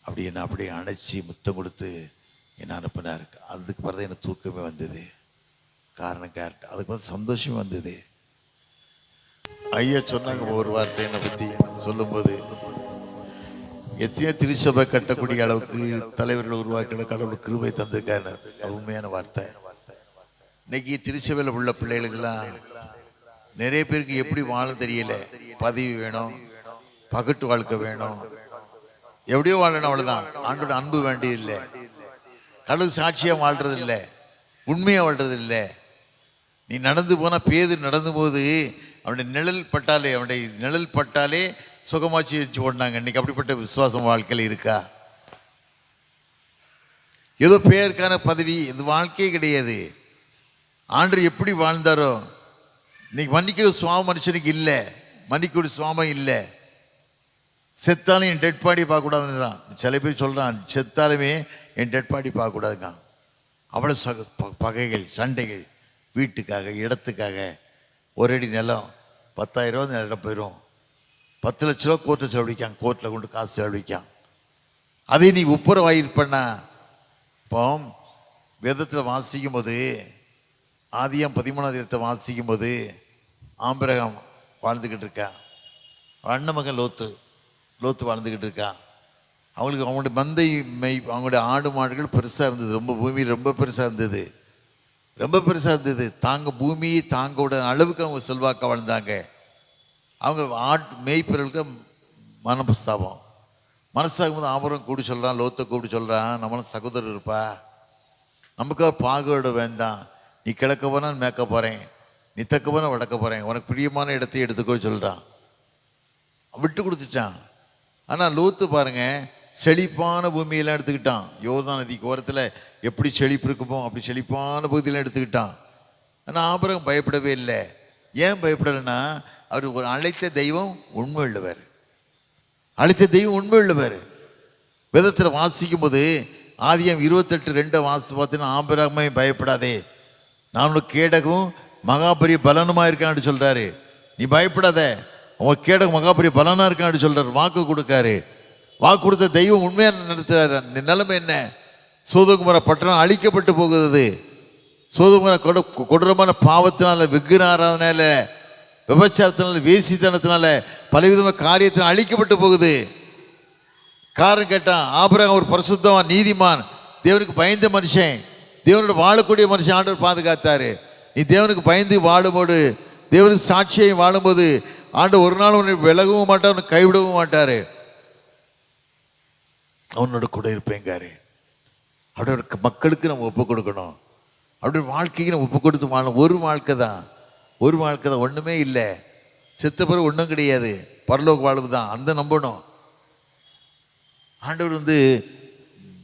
அப்படி என்ன அப்படியே அணைச்சி முத்தம் கொடுத்து என்னை அனுப்பினார். அதுக்கு பிறகு எனக்கு தூக்கமே வந்தது. காரணம் கேரட், அதுக்கு வந்து சந்தோஷமே வந்தது. ஐயா சொன்னாங்க ஒரு வார்த்தை என்னை பற்றி சொல்லும்போது, எத்தனையோ திருச்சபை கட்டக்கூடிய அளவுக்கு தலைவர்கள் உருவாக்கிற கடவுள் கிருபை தந்திருக்காரு. உண்மையான வார்த்தை. இன்னைக்கு திருச்சபையில் உள்ள பிள்ளைகளுக்கெல்லாம் நிறைய பேருக்கு எப்படி வாழ தெரியல. பதவி வேணும், பகட்டு வாழ்க்கை வேணும், எப்படியோ வாழணும், அவ்வளோதான். ஆண்டோட அன்பு வேண்டியதில்லை, கடவுள் சாட்சியாக வாழ்றது இல்லை, உண்மையாக வாழ்றது இல்லை. நீ நடந்து போனால், பேது நடந்து போது அவனுடைய நிழல் பட்டாலே சுகமாச்சு வச்சு ஓடினாங்க. இன்னைக்கு அப்படிப்பட்ட விசுவாசம் வாழ்க்கையில் இருக்கா? ஏதோ பேருக்கான பதவி, இது வாழ்க்கையே கிடையாது. ஆண்டவர் எப்படி வாழ்ந்தாரோ, இன்னைக்கு மன்னிக்க சுவாமம் மனுஷனுக்கு இல்லை, மன்னிக்க சுவாமம் இல்லை. செத்தாலும் என் டெட் பாடி பார்க்கக்கூடாதுன்றான். சில பேர் சொல்கிறான், செத்தாலுமே என் டெட் பாடி பார்க்கக்கூடாதுங்க. அவ்வளோ பகைகள், சண்டைகள், வீட்டுக்காக, இடத்துக்காக. ஒரு அடி நிலம் 10,000 ரூபா நிலம் போயிடும். 10 லட்ச ரூபா கோர்ட்டில் செலவழிக்கான், கோர்ட்டில் கொண்டு காசு செலவழிக்கான். அதே நீ ஒப்புரவாயிருப்பண்ணா. இப்போ வேதத்தில் வாசிக்கும் போது, ஆதியாம் 13 வாசிக்கும் போது, ஆபிரகாம் வாழ்ந்துக்கிட்டு இருக்கான். அண்ணன் மகன் லோத்து வாழ்ந்துக்கிட்டு இருக்கான். அவங்களுக்கு அவங்களுடைய மந்தை அவங்களுடைய ஆடு மாடுகள் பெருசாக இருந்தது. ரொம்ப பூமியில் ரொம்ப பெருசாக இருந்தது. பூமியை தாங்க விட அளவுக்கு அவங்க செல்வாக்க வாழ்ந்தாங்க. அவங்க மேய்ப்பர்களுக்கு மனசாகும் போது ஆபரம் கூடி சொல்கிறான், லோத்தை கூப்பிட்டு சொல்கிறான், நம்மளும் சகோதரர் இருப்பா, நமக்காக பாகுபாடு வேண்டாம். நீ கிழக்க போனால் மேற்க போகிறேன், நீ தக்க போனால் வடக்க போகிறேன், உனக்கு பிரியமான இடத்தையும் எடுத்துக்கோ சொல்கிறான். விட்டு கொடுத்துட்டான். ஆனால் லோத்து பாருங்க, செழிப்பான பூமியெல்லாம் எடுத்துக்கிட்டான். யோர்தான் நதிக்கு ஓரத்தில் எப்படி செழிப்பு இருக்குமோ அப்படி செழிப்பான பகுதியெல்லாம் எடுத்துக்கிட்டான். ஆனால் ஆபிரகாம் பயப்படவே இல்லை. ஏன் பயப்படலைன்னா, அவர் ஒரு அழைத்த தெய்வம் உண்மை உள்ளவர். அழைத்த தெய்வம் உண்மை உள்ளவர். வேதத்தில் வாசிக்கும் போது ஆதியாகமம் 28:2 வாசி பார்த்தீங்கன்னா, ஆபிரகாமே பயப்படாதே, நான் உனக்கு கேடகம் மகாபரிய பலனுமா இருக்கான்னு சொல்றாரு. நீ பயப்படாத, உன் கேடகம் மகாபரிய பலனா இருக்கான்னு சொல்றாரு. வாக்கு கொடுக்காரு. வாக்கு கொடுத்த தெய்வம் உண்மையா நடத்துறாரு. நிலைமை என்ன? சோதோகுமர பட்டணம் அழிக்கப்பட்டு போகுது. சோதோகுமர கொடூரமான பாவத்தினால, விக்கிர ஆராதனால, விபச்சாரத்தினால, வேசித்தனத்தினால, பலவிதமான காரியத்தினால் அழிக்கப்பட்டு போகுது. காரணம் கேட்டான், ஆபிரகாம் ஒரு பரிசுத்தவான், நீதிமான், தேவனுக்கு பயந்த மனுஷன், தேவனோட வாழக்கூடிய மனுஷன் ஆண்டவர் பாதுகாத்தாரு. நீ தேவனுக்கு பயந்து வாழும்போது, தேவனுக்கு சாட்சியை வாழும்போது ஆண்டவர் ஒரு நாள் உன்னை விலகவும் மாட்டார், உன்னை கைவிடவும் மாட்டார். அவனோட கூட இருப்பேங்காரு. அவரோட மக்களுக்கு நம்ம ஒப்பு கொடுக்கணும். அவருடைய வாழ்க்கைக்கு நம்ம ஒப்பு கொடுத்து வாழணும். ஒரு வாழ்க்கை தான், ஒன்றுமே இல்லை. செத்த பிறகு ஒன்றும் கிடையாது, பரலோக வாழ்வு தான். அந்த நம்பணும். ஆண்டவர்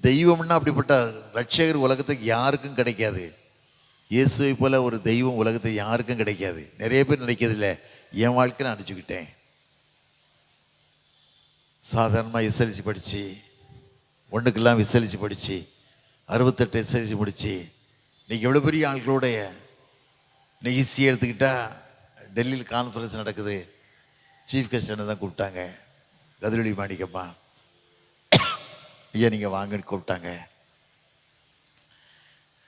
தெய்வம்னா அப்படிப்பட்ட ரட்சகர் உலகத்துக்கு யாருக்கும் கிடைக்காது. இயேசுவை போல ஒரு தெய்வம் உலகத்துக்கு யாருக்கும் கிடைக்காது. நிறைய பேர் நினைக்கிறது இல்லை, என் வாழ்க்கை நான் அடிச்சுக்கிட்டேன். சாதாரணமாக எஸ்எல்சி படித்து, ஒன்றுக்கெல்லாம் விசலிச்சு படித்து, 68 எஸ்எல்சி படித்து, இன்றைக்கி எவ்வளோ பெரிய ஆட்களுடைய இன்னைக்கு ஈஸியாக எடுத்துக்கிட்டால், டெல்லியில் கான்ஃபரன்ஸ் நடக்குது, சீஃப் கெஸ்ட் தான் கூப்பிட்டாங்க, கதிரொலி மாணிக்கம்மா, ஐயா நீங்கள் வாங்கன்னு கூப்பிட்டாங்க.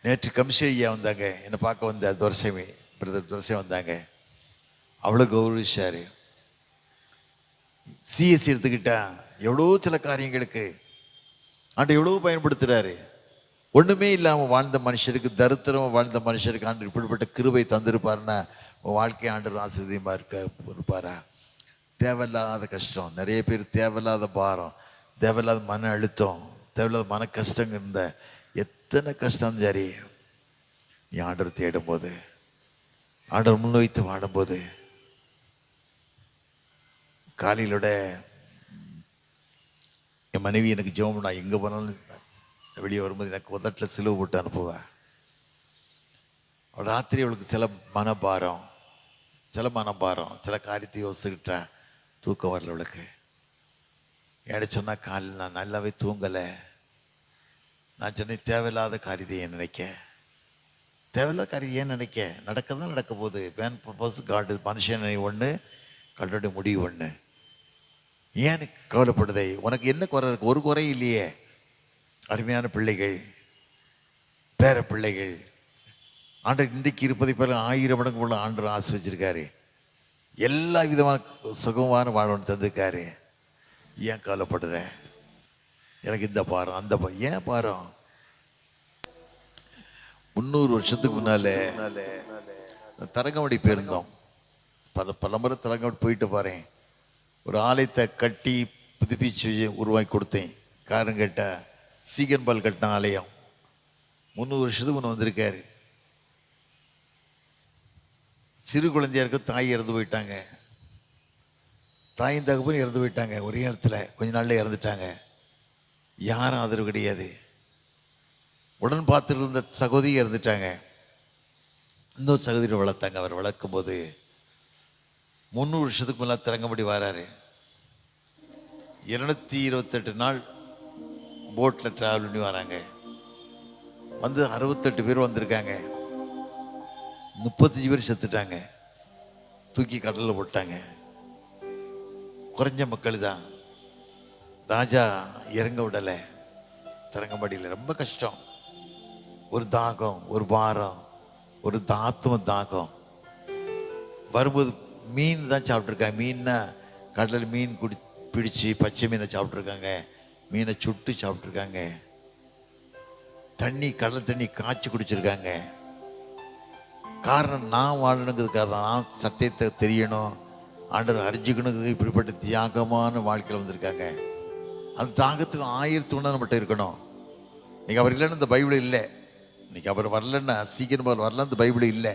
நேற்று கமிஷன் ஐயா வந்தாங்க, என்னை பார்க்க வந்த துரசமே பிரதர் துரசம் வந்தாங்க. அவ்வளோ கௌரவிச்சார். சிஎஸ்சி எடுத்துக்கிட்டா எவ்வளோ சில காரியங்களுக்கு ஆண்டு எவ்வளோ பயன்படுத்துகிறாரு. ஒன்றுமே இல்லாமல் வாழ்ந்த மனுஷருக்கு, தரித்திரமாக வாழ்ந்த மனுஷருக்கு ஆண்டு இப்படிப்பட்ட கிருபை தந்திருப்பாருன்னா உன் வாழ்க்கை ஆண்டு ஆசிரியமாக இருப்பாரா? தேவையில்லாத கஷ்டம், நிறைய பேர் தேவையில்லாத பாரம், தேவையில்லாத மன அழுத்தம், தேவையில்லாத மன கஷ்டங்க இருந்த எத்தனை கஷ்டம். சரி, நீ ஆண்டவர் தேடும்போது, ஆண்டவர் முன்வைத்து வாடும்போது, காலையிலோட என் மனைவி எனக்கு ஜெபம், நான் எங்கே போனாலும் வெளியே வரும்போது எனக்கு உதட்டில் சிலுவை போட்டு அனுப்புவேன். அவள் ராத்திரி அவளுக்கு சில மனபாரம், சில காரியத்தை யோசிச்சுக்கிட்டேன், தூக்கம் வரல அவளுக்கு. ஏட சொன்னால் காலையில் நான் நல்லாவே தூங்கலை. நான் சொன்னேன், தேவையில்லாத காரியத்தை ஏன் நினைக்க, தேவையில்லாத காரியம் ஏன் நினைக்க, நடக்க தான் நடக்க போகுது. மேன் பர்பஸ் காடு, மனுஷன் ஒன்று, கடவுளுடைய முடிவு ஒன்று. ஏன் கவலைப்படுதே? உனக்கு என்ன குறை இருக்கு? ஒரு குறை இல்லையே. அருமையான பிள்ளைகள், பேர பிள்ளைகள், ஆண்டு இன்றைக்கு இருப்பதை போல 1000 மடங்கு போல ஆண்டு ஆசிரிச்சிருக்காரு. எல்லா விதமான சுகமான வாழ்வன் தந்திருக்காரு. ஏன் கவலைப்படுற? எனக்கு இந்த பாரம், அந்த ஏன் பாரம்? 300 வருஷத்துக்கு முன்னாலே தரங்கம்படி போயிருந்தோம். பல முறை தரங்கம்படி போயிட்டு பாறேன். ஒரு ஆலயத்தை கட்டி புதுப்பிச்சு உருவாக்கி கொடுத்தேன். காரணம் கேட்டால், சீகன் பால் கட்டின ஆலயம் 300 வருஷத்துக்கு முன்னே வந்திருக்காரு. சிறு குழந்தையா இருக்க தாய் இறந்து போயிட்டாங்க. தாயின் தகப்பனும் இறந்து போயிட்டாங்க. ஒரே இடத்துல கொஞ்ச நாள்ல இறந்துட்டாங்க. யாரும் ஆதரவு கிடையாது. உடன் பார்த்துட்டு இருந்த சகோதரி இறந்துட்டாங்க. இன்னொரு சகோதரி வளர்த்தாங்க. அவர் வளர்க்கும் போது 300 வருஷத்துக்கு மேலே திறங்கபடி வராரு. 228 நாள் போட்டில் ட்ராவல் பண்ணி வராங்க. 68 பேர் வந்திருக்காங்க. 35 பேர் செத்துட்டாங்க. தூக்கி கடலில் போட்டாங்க. குறைஞ்ச மக்கள் தான். ராஜா இறங்க விடலை. திறங்கபடியில் ரொம்ப கஷ்டம். ஒரு தாகம், ஒரு பாரம், ஒரு ஆத்ம தாகம் வரும்போது மீன் தான் சாப்பிட்ருக்காங்க. மீன்னா கடலில் மீன் பிடிச்சி பச்சை மீனை சாப்பிட்ருக்காங்க. மீனை சுட்டு சாப்பிட்ருக்காங்க. தண்ணி, கடல் தண்ணி காய்ச்சி குடிச்சிருக்காங்க. காரணம், நான் வாழணுங்கிறதுக்காக தான், நான் சத்தியத்தை தெரியணும், ஆண்டவர் அறிஞ்சிக்கணுங்கிறது இப்படிப்பட்ட தியாகமான வாழ்க்கையில் வந்திருக்காங்க. அந்த தாகத்துக்கு 1000 நம்மகிட்ட இருக்கணும். இன்னைக்கு அவர் இல்லைன்னு இந்த பைபிள் இல்லை. இன்னைக்கு அவர் வரலன்னா, சீக்கிரம் வரல, இந்த பைபிள் இல்லை.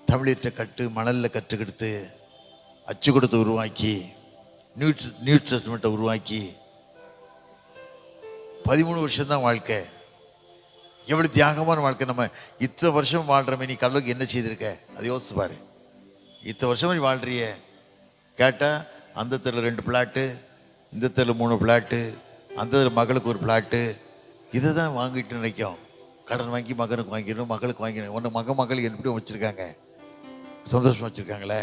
தமிழீற்ற கட்டு மணலில் கற்றுக்கெடுத்து அச்சு கொடுத்து உருவாக்கி, நியூ டெஸ்டமெண்ட்டை உருவாக்கி 13 வருஷம்தான் வாழ்க்கை. எவ்வளோ தியாகமான வாழ்க்கை. நம்ம இத்தனை வருஷம் வாழ்கிறோமே, நீ கடவுளுக்கு என்ன செய்திருக்க? அதை யோசிச்சு பாரு. இத்தனை வருஷம் நீ வாழ்றிய கேட்டால் அந்த தெருவில் 2 பிளாட்டு, இந்த தெருவில் 3 பிளாட்டு, அந்த தெருவில் மகளுக்கு 1 பிளாட்டு, இதை தான் வாங்கிட்டு நினைக்கும். கடன் வாங்கி மகனுக்கு வாங்கிடணும், மகளுக்கு வாங்கிடணும். ஒன்று மகள் எப்படி வச்சுருக்காங்க, சந்தோஷமாக வச்சுருக்காங்களே.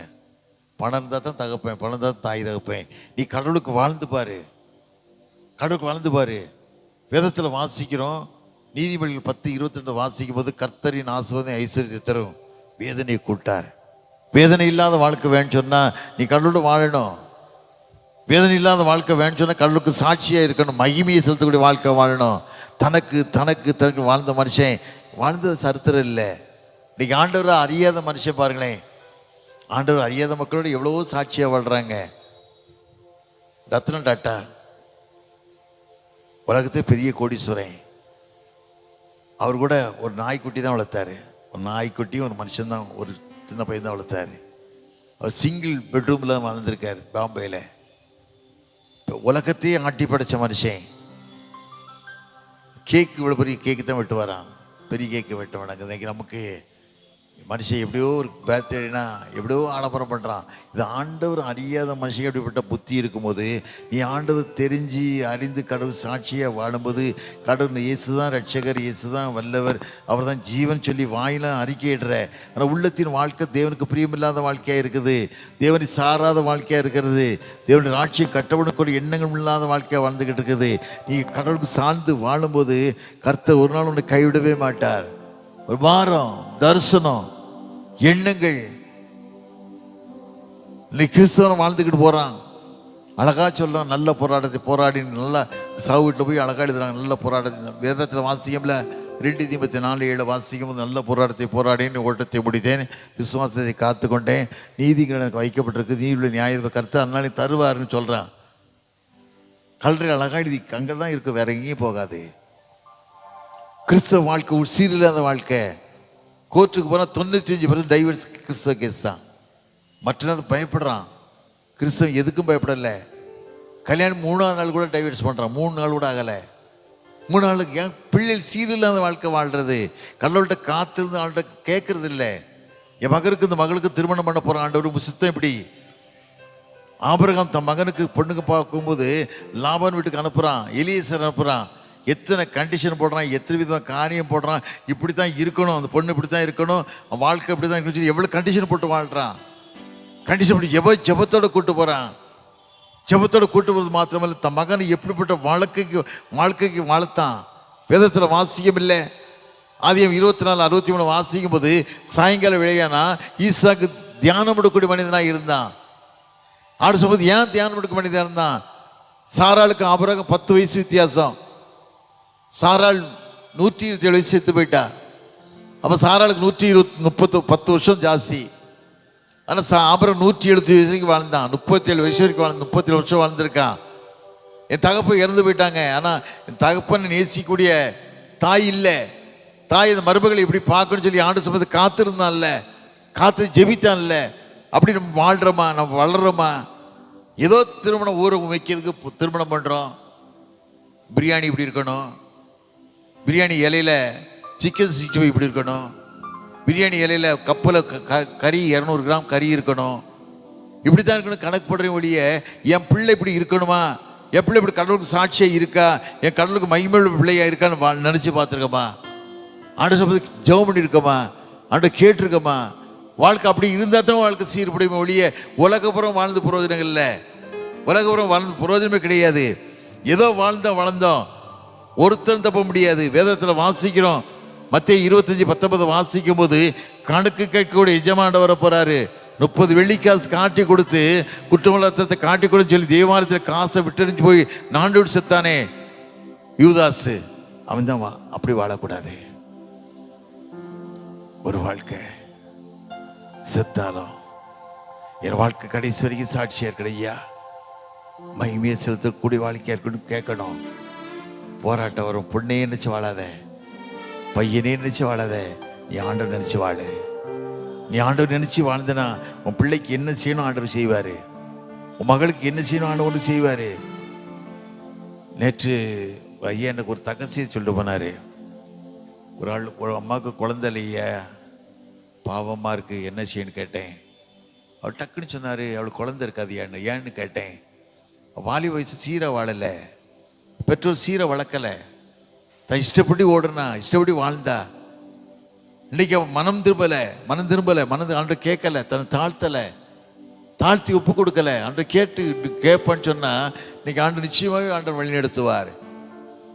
பணம் இருந்தால் தான் தகப்பேன், பணம் இருந்தால் தாய் தகப்பேன். நீ கடவுளுக்கு வாழ்ந்து பாரு, கடவுளுக்கு வாழ்ந்து பாரு. வேதத்தில் வாசிக்கிறோம், நீதிமொழிகள் 10:22 வாசிக்கும் போது கர்த்தரின் ஆசீர்வாதம் ஐஸ்வர்யத்தை தரும், வேதனையை கூட்டார். வேதனை இல்லாத வாழ்க்கை வேணும்னு சொன்னால் நீ கடவுளோட வாழணும். வேதனை இல்லாத வாழ்க்கை வேணும்னு சொன்னால் கடவுளுக்கு சாட்சியாக இருக்கணும், மகிமையை செலுத்தக்கூடிய வாழ்க்கை வாழணும். தனக்கு தனக்கு தனக்கு வாழ்ந்த மனுஷன் வாழ்ந்தது சரித்திரம் இல்லை. இன்றைக்கி ஆண்டவரை அறியாத மனுஷன் பாருங்களேன், ஆண்டவர் அறியாத மக்களோட எவ்வளவோ சாட்சியாக வாழ்கிறாங்க. ரத்ன டாட்டா உலகத்தை பெரிய கோடீஸ்வரன். அவர் கூட ஒரு நாய்க்குட்டி தான் வளர்த்தாரு. ஒரு நாய்க்குட்டி ஒரு மனுஷன்தான், ஒரு சின்ன பையன் தான் வளர்த்தாரு. அவர் சிங்கிள் பெட்ரூமில் வளர்ந்துருக்கார் பாம்பேயில். இப்போ உலகத்தையே ஆட்டி படைத்த மனுஷன். கேக்கு இவ்வளோ பெரிய கேக்கு தான் வெட்டு வரான், பெரிய கேக்கு வெட்ட வேணாங்க. இன்னைக்கு நமக்கு மனுஷன் எப்படியோ ஒரு பர்த்டேனா எப்படியோ ஆடம்பரம் பண்ணுறான். இது ஆண்டவர் அறியாத மனுஷன் எப்படிப்பட்ட புத்தி இருக்கும்போது நீ ஆண்டவர் தெரிஞ்சு அறிந்து கடவுள் சாட்சியாக வாழும்போது, கடவுள் இயேசு தான் ரட்சகர், இயேசு தான் வல்லவர், அவர் தான் ஜீவன் சொல்லி வாயிலாம் அறிக்கையிடுற. ஆனால் உள்ளத்தின் வாழ்க்கை தேவனுக்கு பிரியமில்லாத வாழ்க்கையாக இருக்குது, தேவனை சாராத வாழ்க்கையாக இருக்கிறது, தேவனுடைய ஆட்சியை கட்டவனுக்கு எண்ணங்கள் இல்லாத வாழ்க்கையாக வாழ்ந்துக்கிட்டு இருக்குது. நீ கடவுளுக்கு சார்ந்து வாழும்போது கர்த்தர் ஒரு நாள் உன்னை கைவிடவே மாட்டார். ஒரு வாரம் தரிசனம் எண்ணங்கள். இன்னைக்கு கிறிஸ்தவன் வாழ்ந்துக்கிட்டு போகிறான், அழகா சொல்கிறான், நல்ல போராட்டத்தை போராடி நல்லா சாவு வீட்டில் போய் அழகா எழுதுறாங்க, நல்ல போராட்டத்தை. வேதத்தில் வாசிக்கம்ல 2 தீமோத்தேயு 4:7 வாசிக்கும், நல்ல போராட்டத்தை போராடின்னு ஓட்டத்தை முடித்தேன், விசுவாசத்தை காத்து கொண்டேன், நீதிகள் எனக்கு வைக்கப்பட்டிருக்கு, நீதியுள்ள நியாயத்தை கருத்து அதனால தருவாருன்னு சொல்கிறான். கல்றை அழகா எழுதி அங்கே தான் இருக்கு, வேற எங்கேயும் போகாது. கிறிஸ்தவ வாழ்க்கை ஒரு சீரில்லாத வாழ்க்கை. கோர்ட்டுக்கு போனால் 95% டைவர்ஸ் கிறிஸ்தவ கேஸ் தான். மற்ற பயப்படுறான், கிறிஸ்தவன் எதுக்கும் பயப்படலை. கல்யாணம் 3ஆவது நாள் கூட டைவர்ஸ் பண்ணுறான், 3 நாள் கூட ஆகலை. 3 நாளுக்கு ஏன் பிள்ளைகள் சீரில்லாத வாழ்க்கை வாழ்கிறது. கடவுள்கிட்ட காத்திருந்து ஆள்கிட்ட கேட்கறது இல்லை. என் மகனுக்கு இந்த மகளுக்கு திருமணம் பண்ண போகிறான் ஆண்டவர் சித்தம் இப்படி. ஆபிரகாம் தன் மகனுக்கு பொண்ணுக்கு பார்க்கும்போது லாபான் வீட்டுக்கு அனுப்புகிறான், எலியேசர் அனுப்புகிறான். எத்தனை கண்டிஷன் போடுறான், எத்தனை விதமாக காரியம் போடுறான். இப்படி தான் இருக்கணும், அந்த பொண்ணு இப்படி தான் இருக்கணும், வாழ்க்கை இப்படி தான் இருக்கணும், எவ்வளோ கண்டிஷன் போட்டு வாழ்கிறான். கண்டிஷன் போட்டு ஜெபத்தோடு கூட்டு போகிறான். ஜெபத்தோடு கூட்டு போகிறது மாத்திரமல்ல, தன் மகனை எப்படிப்பட்ட வாழ்க்கைக்கு வளர்த்தான். வேதத்தில் வாசிக்கம் இல்லை. ஆதியாகமம் 24:63 வாசிக்கும் போது சாயங்காலம் விளையானா ஈசாக்கு தியானம் எடுக்கக்கூடிய மனிதனாக இருந்தான். ஆடு சொல்லும்போது ஏன் தியானம் எடுக்க மனிதனாக இருந்தான்? சாராளுக்கு ஆபிரகாம் 10 வயசு வித்தியாசம். சாராள் 127 வயசு செத்து போயிட்டா. அப்போ சாராளுக்கு 10 வருஷம் ஜாஸ்தி. ஆனால் ஆபிரகாம் 170 வயசு வரைக்கும் வாழ்ந்தான், 37 வயசு வரைக்கும் 37 வருஷம் வாழ்ந்திருக்கான். என் தகப்பன் இறந்து போயிட்டாங்க. ஆனால் என் தகப்பன் நேசிக்கூடிய தாய் இல்லை. தாய் இந்த மருமகளை இப்படி பார்க்கணும்னு சொல்லி ஆண்டு சொல்றது காத்திருந்தான்ல, காத்து ஜெபித்தான்ல. அப்படி நம்ம வாழ்கிறோமா, நம்ம வளர்றோமா? ஏதோ திருமணம் ஊரை வைக்கிறதுக்கு திருமணம் பண்ணுறோம். பிரியாணி இப்படி இருக்கணும், பிரியாணி இலையில் சிக்கன் 65 இப்படி இருக்கணும், பிரியாணி இலையில் கப்பில் கறி 200 கிராம் கறி இருக்கணும், இப்படி தான் இருக்கணும் கணக்கு பண்ணுற ஒழிய என் பிள்ளை இப்படி இருக்கணுமா, என் பிள்ளை இப்படி கடவுளுக்கு சாட்சியாக இருக்கா, என் கடவுளுக்கு மகிமையுள்ள பிள்ளையாக இருக்கான்னு நினச்சி பார்த்துருக்கோமா? ஆண்டு சொல்றது ஜெபம் பண்ணியிருக்கோமா? ஆண்டு கேட்டிருக்கோமா? வாழ்க்கை அப்படி இருந்தால் தான் வாழ்க்கை சீர்படியுமே ஒழிய உலகப்புறம் வாழ்ந்து புரோஜனங்கள் இல்லை. உலகப்புறம் வாழ்ந்து புரோஜனமே கிடையாது. ஏதோ வளர்ந்தோம், ஒருத்தன் தப்ப முடியாது. வேதத்தில் வாசிக்கிறோம், மத்தேயு 25:19 வாசிக்கும் போது கணக்கு கேட்கக்கூடிய எஜமான் வர போறாரு. 30 வெள்ளிக்காசு காட்டி கொடுத்து குற்றமலத்தை காட்டி கொடுத்து சொல்லி தேவாலயத்தில் காசை விட்டு போய் நாண்டு செத்தானே யூதாசு, அவன் தான் அப்படி வாழக்கூடாது. ஒரு வாழ்க்கை செத்தாலும் என் வாழ்க்கை கடைசி வரைக்கும் சாட்சியா கிடையா, மகிமையை செலுத்தக்கூடிய வாழ்க்கையா இருக்கணும் கேட்கணும். போராட்டம் வரும், பொண்ணையே நினைச்சு வாழாத, பையனே நினைச்சு வாழாத, நீ ஆண்டவர் நினைச்சு வாழு. நீ ஆண்டவர் நினைச்சு வாழ்ந்தனா உன் பிள்ளைக்கு என்ன செய்யணும் ஆண்டவர் செய்வாரு, உன் மகளுக்கு என்ன செய்யணும் ஆண்டவர் செய்வாரு. நேற்று ஐயா எனக்கு ஒரு தகசியை சொல்லிட்டு போனாரு. ஒரு ஆள், ஒரு அம்மாவுக்கு குழந்தை இல்லையா, பாவமாக இருக்குது, என்ன செய்யணும்னு கேட்டேன். அவர் டக்குன்னு சொன்னார், அவளுக்கு குழந்தை இருக்காது. ஏன்னு கேட்டேன். வாலி வயசு சீரை வாழலை, பெற்றோர் சீரை வளர்க்கலை, தன் இஷ்டப்படி ஓடுனா, இஷ்டப்படி வாழ்ந்தா. இன்னைக்கு அவன் மனம் திரும்பலை, மனது ஆண்டு கேட்கல, தன்னை தாழ்த்தி ஒப்பு கொடுக்கல. ஆண்டு கேட்பேன்னு சொன்னா இன்னைக்கு ஆண்டு நிச்சயமாகவே ஆண்டு வழி நடத்துவார்.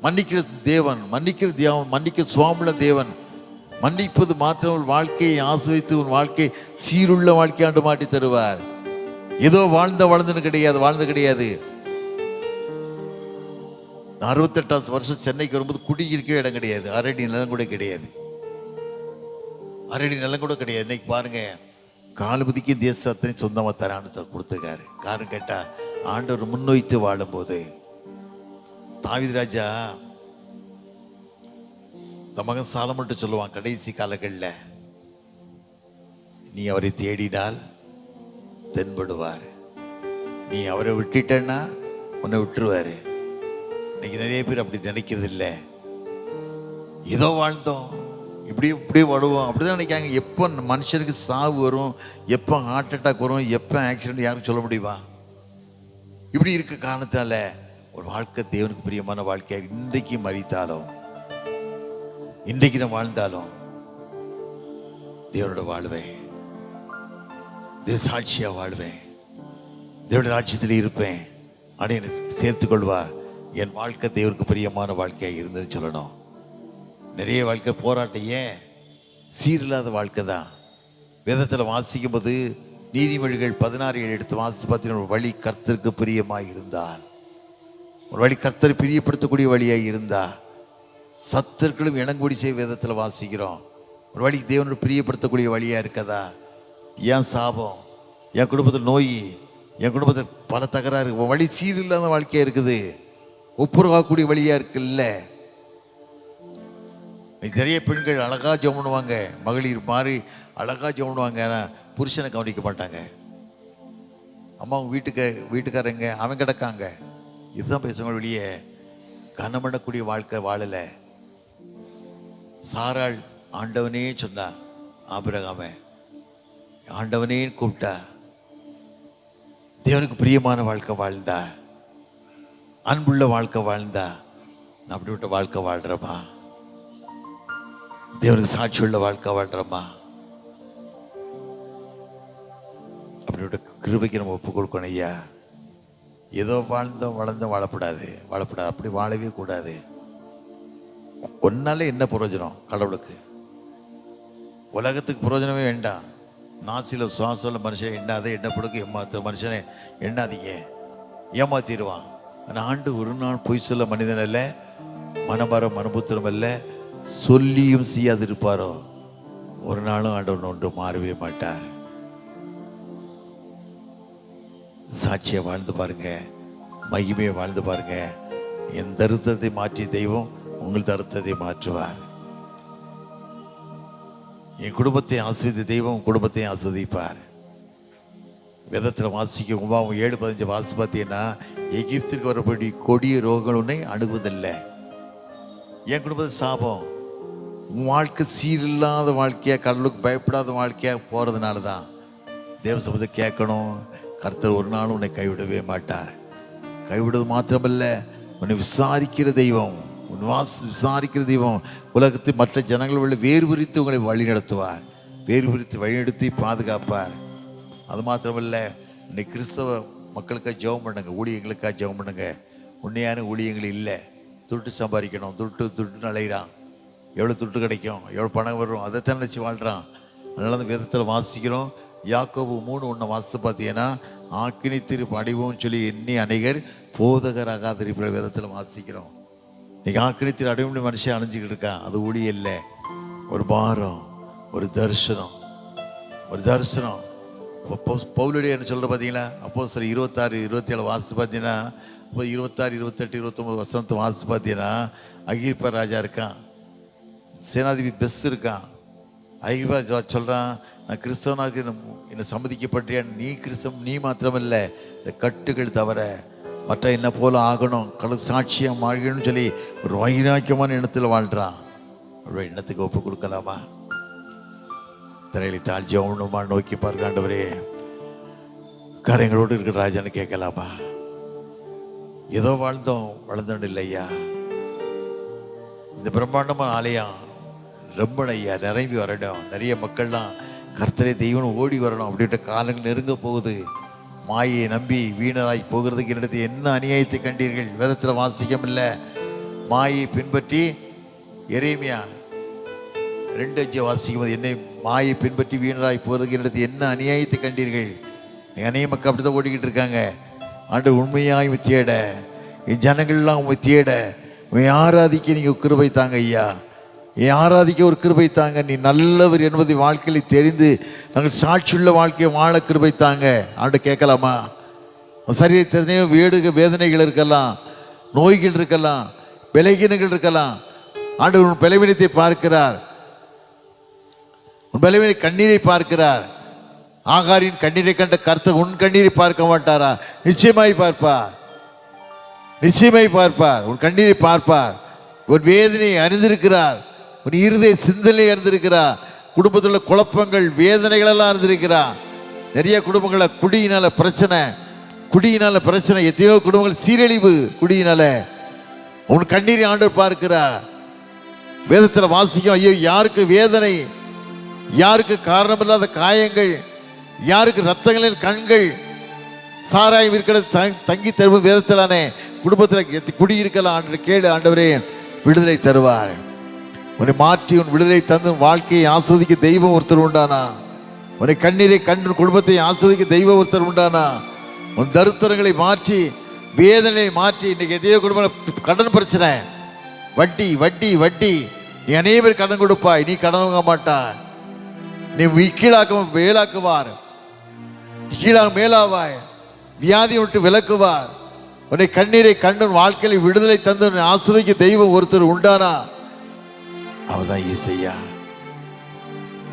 மன்னிக்கிற சுவாமுள்ள தேவன். மன்னிப்பது மாத்திரம் உன் வாழ்க்கையை ஆசிரித்து உன் வாழ்க்கை சீருள்ள வாழ்க்கை ஆண்டு மாட்டி தருவார். ஏதோ வாழ்ந்தது கிடையாது. 68 வருஷம் சென்னைக்கு வரும்போது குடியிருக்கவே இடம் கிடையாது. அரடி நிலம் கூட கிடையாது. இன்னைக்கு பாருங்க, காலுபதிக்கு தேசத்தினை சொந்தமாக தரான்னு கொடுத்துருக்காரு. காரணம் கேட்டா ஆண்டவர் முன்வைத்து வாழும்போது. தாவீது ராஜா தன் மகன் சாலமோன்ட்டு சொல்லுவான், கடைசி காலங்களில் நீ அவரை தேடினால் தென்படுவார், நீ அவரை விட்டுட்டன்னா உன்னை விட்டுருவாரு. இன்னைக்கு நிறைய பேர் அப்படி நினைக்கிறது இல்லை. ஏதோ வாழ்ந்தோம், இப்படி வருவோம் அப்படிதான் நினைக்காங்க. எப்போ மனுஷனுக்கு சாவு வரும், எப்போ ஹார்ட் அட்டாக் வரும், எப்போ ஆக்சிடென்ட் யாரும் சொல்ல முடியுமா? இப்படி இருக்க காரணத்தால ஒரு வாழ்க்கை தேவனுக்கு பிரியமான வாழ்க்கையாக இன்றைக்கு மறித்தாலும், இன்றைக்கு நான் வாழ்ந்தாலும் தேவனோட வாழ்வேன், தேவ சாட்சியா வாழ்வேன், தேவனுடைய ராட்சியத்தில் இருப்பேன் அப்படின்னு சேர்த்து கொள்வார். என் வாழ்க்கை தேவனுக்கு பிரியமான வாழ்க்கையாக இருந்ததுன்னு சொல்லணும். நிறைய வாழ்க்கை போராட்டம், ஏன் சீரில்லாத வாழ்க்கை தான். வேதத்தில் வாசிக்கும் போது நீதிமொழிகள் 16:7 எடுத்து வாசி பார்த்தீங்கன்னா, ஒரு வழி கர்த்தருக்கு பிரியமாக இருந்தால், ஒரு வழி கர்த்தரை பிரியப்படுத்தக்கூடிய வழியாக இருந்தா, சத்தர்களும் இணங்குடி செய்ய வேதத்தில் வாசிக்கிறோம். ஒரு வழி தேவனோட பிரியப்படுத்தக்கூடிய வழியாக இருக்கதா? ஏன் சாபம், என் குடும்பத்தில் நோய், என் குடும்பத்தில் பல தகராறு, வழி சீரில்லாத வாழ்க்கையாக இருக்குது, ஒப்புரவாகக்கூடிய வழியாக இருக்குல்ல. நிறைய பெண்கள் அழகா ஜெபம் பண்ணுவாங்க, மகளிர் மாதிரி அழகா ஜெபம் பண்ணுவாங்க, ஆனால் புருஷனை கவனிக்க மாட்டாங்க. அம்மா அவங்க வீட்டுக்காரங்க அவன் கிடக்காங்க, இதுதான் பேசுவாங்க. வெளியே கனமடக்கூடிய வாழ்க்கை வாழலை. சாராள் ஆண்டவனே சொன்னா, ஆபிரகாம ஆண்டவனே கூப்பிட்டா, தேவனுக்கு பிரியமான வாழ்க்கை வாழ்ந்தா, அன்புள்ள வாழ்க்கை வாழ்ந்தா. நான் அப்படிப்பட்ட வாழ்க்கை வாழ்றேம்மா, தேவனுக்கு சாட்சி உள்ள வாழ்க்கை வாழ்றோமா? அப்படிப்பட்ட கிருபைக்கு நம்ம ஒப்பு கொடுக்கணும். ஐயா, ஏதோ வாழ்ந்தோம் வளர்ந்தோம் வாழப்படாது. அப்படி வாழவே கூடாது. ஒன்னாலே என்ன பிரயோஜனம்? கடவுளுக்கு உலகத்துக்கு பிரயோஜனமே வேண்டாம். நாசில சுவாசம் மனுஷன் எண்ணாத எண்ணப்படுக்கு ஏமாத்துற மனுஷனை எண்ணாதீங்க, ஏமாத்திடுவான். ஆனால் ஆண்டு ஒரு நாள் பொய் சொல்ல மனிதன் அல்ல, மனபாரம் மனபுத்திரம் அல்ல, சொல்லியும் செய்யாது இருப்பாரோ ஒரு நாளும் ஆண்டவர் ஒன்று மாறவே மாட்டார். சாட்சியை வாழ்ந்து பாருங்க, மகிமையை வாழ்ந்து பாருங்க. என் தருத்தத்தை மாற்றிய தெய்வம் உங்கள் தருத்தத்தை மாற்றுவார். என் குடும்பத்தை ஆஸ்வதித்த தெய்வம் குடும்பத்தையும் ஆஸ்வதிப்பார். வேதத்தில் வாசிக்க உபாகம் 7:15 வாசி பார்த்தீங்கன்னா, எகிப்திற்கு வரப்படி கொடிய ரோகங்கள் உன்னை அணுகுவதில்லை. என் குடும்பத்தை சாபம், உன் வாழ்க்கை சீரில்லாத வாழ்க்கையா, கடவுளுக்கு பயப்படாத வாழ்க்கையா போறதுனால தான். தேவ சமூகத்தை கேட்கணும். கர்த்தர் ஒரு நாளும் உன்னை கைவிடவே மாட்டார். கைவிடுவது மாத்திரமல்ல, உன்னை விசாரிக்கிற தெய்வம், விசாரிக்கிற தெய்வம். உலகத்தில் மற்ற ஜனங்கள் வேறு பிரித்து உங்களை வழி நடத்துவார், வேறு பிரித்து வழிநடத்தி பாதுகாப்பார். அது மாத்திரமல்ல, இன்னைக்கு கிறிஸ்தவ மக்களுக்காக ஜெபம் பண்ணுங்க, ஊழியங்களுக்காக ஜெபம் பண்ணுங்க. உண்மையான ஊழியங்கள் இல்லை. துட்டு சம்பாதிக்கணும், துட்டு நலைகிறான். எவ்வளோ துட்டு கிடைக்கும், எவ்வளோ பணம் வரும், அதைத்தான் நினச்சி வாழ்கிறான். அதனால அந்த வேதத்தில் வாசிக்கிறோம். யாக்கோபு 3:1 வாசித்து பார்த்தீங்கன்னா, ஆக்கினி திருப்பு அடைவோம்னு சொல்லி எண்ணி அநேகர் போதகராகாத இருக்கிற வேதத்தில் வாசிக்கிறோம். இன்னைக்கு ஆக்கினி திரு அடைவோம்னு மனுஷன் அணிஞ்சிக்கிட்டு இருக்கான். அது ஊழியம் இல்லை, ஒரு பாரம், ஒரு தரிசனம். பவுலுடைய என்ன சொல்கிற பார்த்தீங்களா? அப்போஸ்தலர் 26-27 வாசித்து பார்த்தீங்கன்னா, இப்போ 26, 28, 29 வசனத்தை வாசித்து பார்த்தீங்கன்னா, அகிரிப்பா ராஜா இருக்கான், சேனாதிபதி பெஸ் இருக்கான். அகிரிப்பா சொல்கிறான், நான் கிறிஸ்தவனாக என்னை சம்மதிக்கப்பட்டியா? நீ கிறிஸ்தவம் நீ மாத்திரமில்லை, இந்த கட்டுகள் தவிர மற்ற என்ன போல ஆகணும், கடவுள் சாட்சியாக மாறணும்னு சொல்லி ஒரு வைராக்கியமான எண்ணத்தில் வாழ்கிறான். அவருடைய எண்ணத்துக்கு ஒப்பு கொடுக்கலாமா? திரையில தாழ்ச்சியவனுமா நோக்கி பார்க்க. ஆண்டவரே, கரைங்களோடு இருக்கிற ராஜான்னு கேட்கலாமா? ஏதோ வாழ்ந்தோம் வளர்ந்தோம் இல்லையா? இந்த பிரம்மாண்டமான ஆலயம் ரொம்ப ஐயா நிரம்பி வரணும். நிறைய மக்கள்லாம் கர்த்தரே தெய்வம் ஓடி வரணும் அப்படின்ற காலங்கள் நெருங்க போகுது. மாயை நம்பி வீணராய் போகிறதுக்கு என்னிடத்து என்ன அநியாயத்தை கண்டீர்கள்? வேதத்தில் வாசிக்கம் இல்லை. மாயை பின்பற்றி எரேமியா 2:5 வாசிக்கும் போது, என்னை மாயை பின்பற்றி வீணராய் போகிறதுக்கு என்னிடத்து என்ன அநியாயத்தை கண்டீர்கள்? அநேக மக்கள் அப்படி தான் ஓடிக்கிட்டு இருக்காங்க. ஆண்டவர் உண்மையாக உண்மை தேட, என் ஜனங்கள்லாம் உண்மை தேட, உண்மை ஆராதிக்க நீங்கள் கிருபை தாங்க ஐயா. என் ஆராதிக்க ஒரு கிருபை தாங்க. நீ நல்லவர் என்பதை வாழ்க்கையில் தெரிந்து நாங்கள் சாட்சியுள்ள வாழ்க்கையை வாழ கிருபை தாங்க. ஆண்டு கேட்கலாமா? சரீரத்தினையோ வேதனைகள் இருக்கலாம், நோய்கள் இருக்கலாம், பலவீனங்கள் இருக்கலாம். ஆண்டவர் உன் பலவீனத்தை பார்க்கிறார், உன் பலவீன கண்ணீரை பார்க்கிறார். ஆகாரின் கண்ணீரை கண்ட கர்த்தர் உன் கண்ணீரை பார்க்க மாட்டாரா? நிச்சயமாய் பார்ப்பார், நிச்சயமாய் பார்ப்பார். உன் கண்ணீரை பார்ப்பார். உன் வேதனையை அறிந்திருக்கிறார், உன் இருதய சிந்தனை அறிந்திருக்கிறார். குடும்பத்தில் உள்ள குழப்பங்கள் வேதனைகள் எல்லாம் அறிந்திருக்கிறார். நிறைய குடும்பங்கள குடியினால பிரச்சனை, எத்தனையோ குடும்பங்கள் சீரழிவு குடியினால. உன் கண்ணீரை ஆண்டவர் பார்க்கிறார். வேதத்தில் வாசிக்கும், ஐயோ யாருக்கு வேதனை, யாருக்கு காரணமில்லாத காயங்கள், யாருக்கு ரத்தங்களின் கண்கள், சாராயம் இருக்கிறது தங்கி தருவோம். வேதத்திலானே குடும்பத்தில் குடியிருக்கலாம். ஆண்டு கேளு, ஆண்டவரே விடுதலை தருவார். உன்னை மாற்றி உன் விடுதலை தந்து வாழ்க்கையை ஆஸ்வதிக்க தெய்வம் ஒருத்தர் உண்டானா? உன்னை கண்ணீரை கண்டு குடும்பத்தை ஆஸ்வதிக்க தெய்வம் ஒருத்தர் உண்டானா? உன் தருத்தரங்களை மாற்றி வேதனை மாற்றி. இன்னைக்கு எதையோ குடும்பம் கடன் பிரச்சனை, வட்டி வட்டி வட்டி. நீ அனைவரும் கடன் கொடுப்பாய், நீ கடன் வாங்க மாட்டாய். நீ மேலாக்குவார், கீழாக மேலாவாய். வியாதியை விட்டு விலக்குவார். உன்னை கண்ணீரை கண்டு வாழ்க்கையில் விடுதலை தந்து உன்னை ஆசிரியக்க தெய்வம் ஒருத்தர் உண்டானா? அவதான் இயேசையா.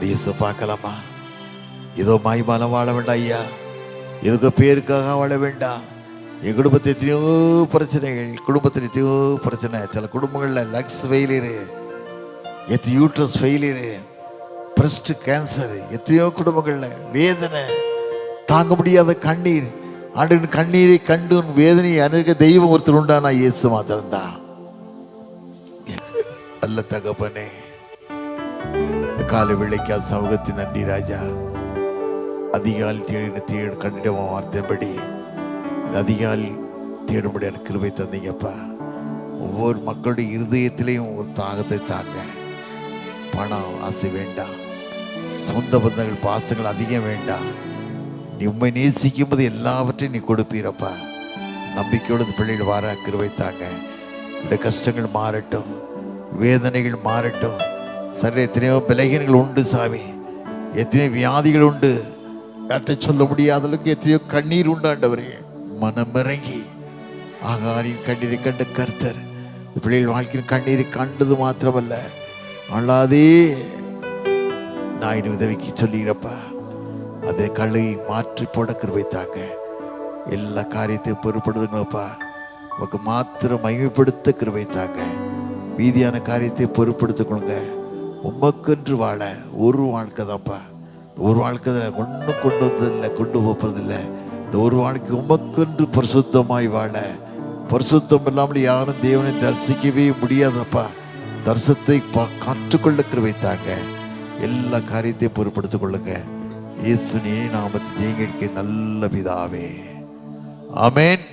இயேசு பார்க்கலாமா? ஏதோ மாய்மான வாழ வேண்டாம் ஐயா, எதுக்கு பேருக்காக வாழ வேண்டாம். என் குடும்பத்தில் எத்தனையோ பிரச்சனைகள், குடும்பத்தில் எத்தனையோ பிரச்சனை. சில குடும்பங்களில் lungs failure, uterus failure, breast cancer, எத்தனையோ குடும்பங்களில் வேதனை தாங்க முடியாத கண்ணீர். ஆண்டவரின் கண்ணீரை கண்டு வேதனையை அனுக்க தெய்வம் ஒருத்தர் உண்டானா? இயேசு மாத்திரம்தான். அல்ல தகப்பனே, காலை விளைக்கா சமூகத்தின் நன்றி ராஜா. அதிகால் தேடு கண்டிட வார்த்தைப்படி அதிகால் தேடும்படி எனக்கு கிருபை தந்தீங்கப்பா. ஒவ்வொரு மக்களுடைய இருதயத்திலையும் ஒரு தாகத்தை தாங்க. பணம் ஆசை வேண்டாம், சொந்த பந்தங்கள் பாசங்கள் அதிகம் வேண்டாம். நீ உண்மை நேசிக்கும் போது எல்லாவற்றையும் நீ கொடுப்பீரப்பா. நம்பிக்கையோடு பிள்ளைகள் வார கிருபை தாங்க. இந்த கஷ்டங்கள் மாறட்டும், வேதனைகள் மாறட்டும். சரி, எத்தனையோ பலகீனங்கள் உண்டு சாமி, எத்தனையோ வியாதிகள் உண்டு, யார்கிட்ட சொல்ல முடியாத அளவுக்கு எத்தனையோ கண்ணீர் உண்டு. ஆண்டவரே மனமிறங்கி ஆகாரின் கண்ணீரை கண்ட கர்த்தர் பிள்ளைகள் வாழ்க்கையின் கண்ணீரை கண்டது மாத்திரமல்ல, அழாதே நான் உதவிக்கு சொல்லிக்கிறப்பா. அதை கல்லை மாற்றி போட கிருபை தாங்க. எல்லா காரியத்தையும் பொறுப்படுதுங்களப்பா. உனக்கு மாத்திரம் மகிமைப்படுத்த கிருபை தாங்க. மீதியான காரியத்தை பொறுப்படுத்திக் கொள்ளுங்க. உமக்கென்று வாழ ஒரு வாழ்க்கை தான்ப்பா. ஒரு வாழ்க்கை ஒன்றும் கொண்டு வந்ததில்லை, கொண்டு போறதில்லை. இந்த ஒரு வாழ்க்கை உமக்கென்று பரிசுத்தமாய் வாழ. பரிசுத்தம் இல்லாமல் யாரும் தேவனை தரிசிக்கவே முடியாதப்பா. தரிசனத்தை காற்றுக்கொள்ள கிருபை தாங்க. எல்லா காரியத்தையும் பொறுப்படுத்திக் கொள்ளுங்க. இயேசுவின் நாமத்தில் ஜெயங்கேட்க நல்ல பிதாவே, ஆமென்.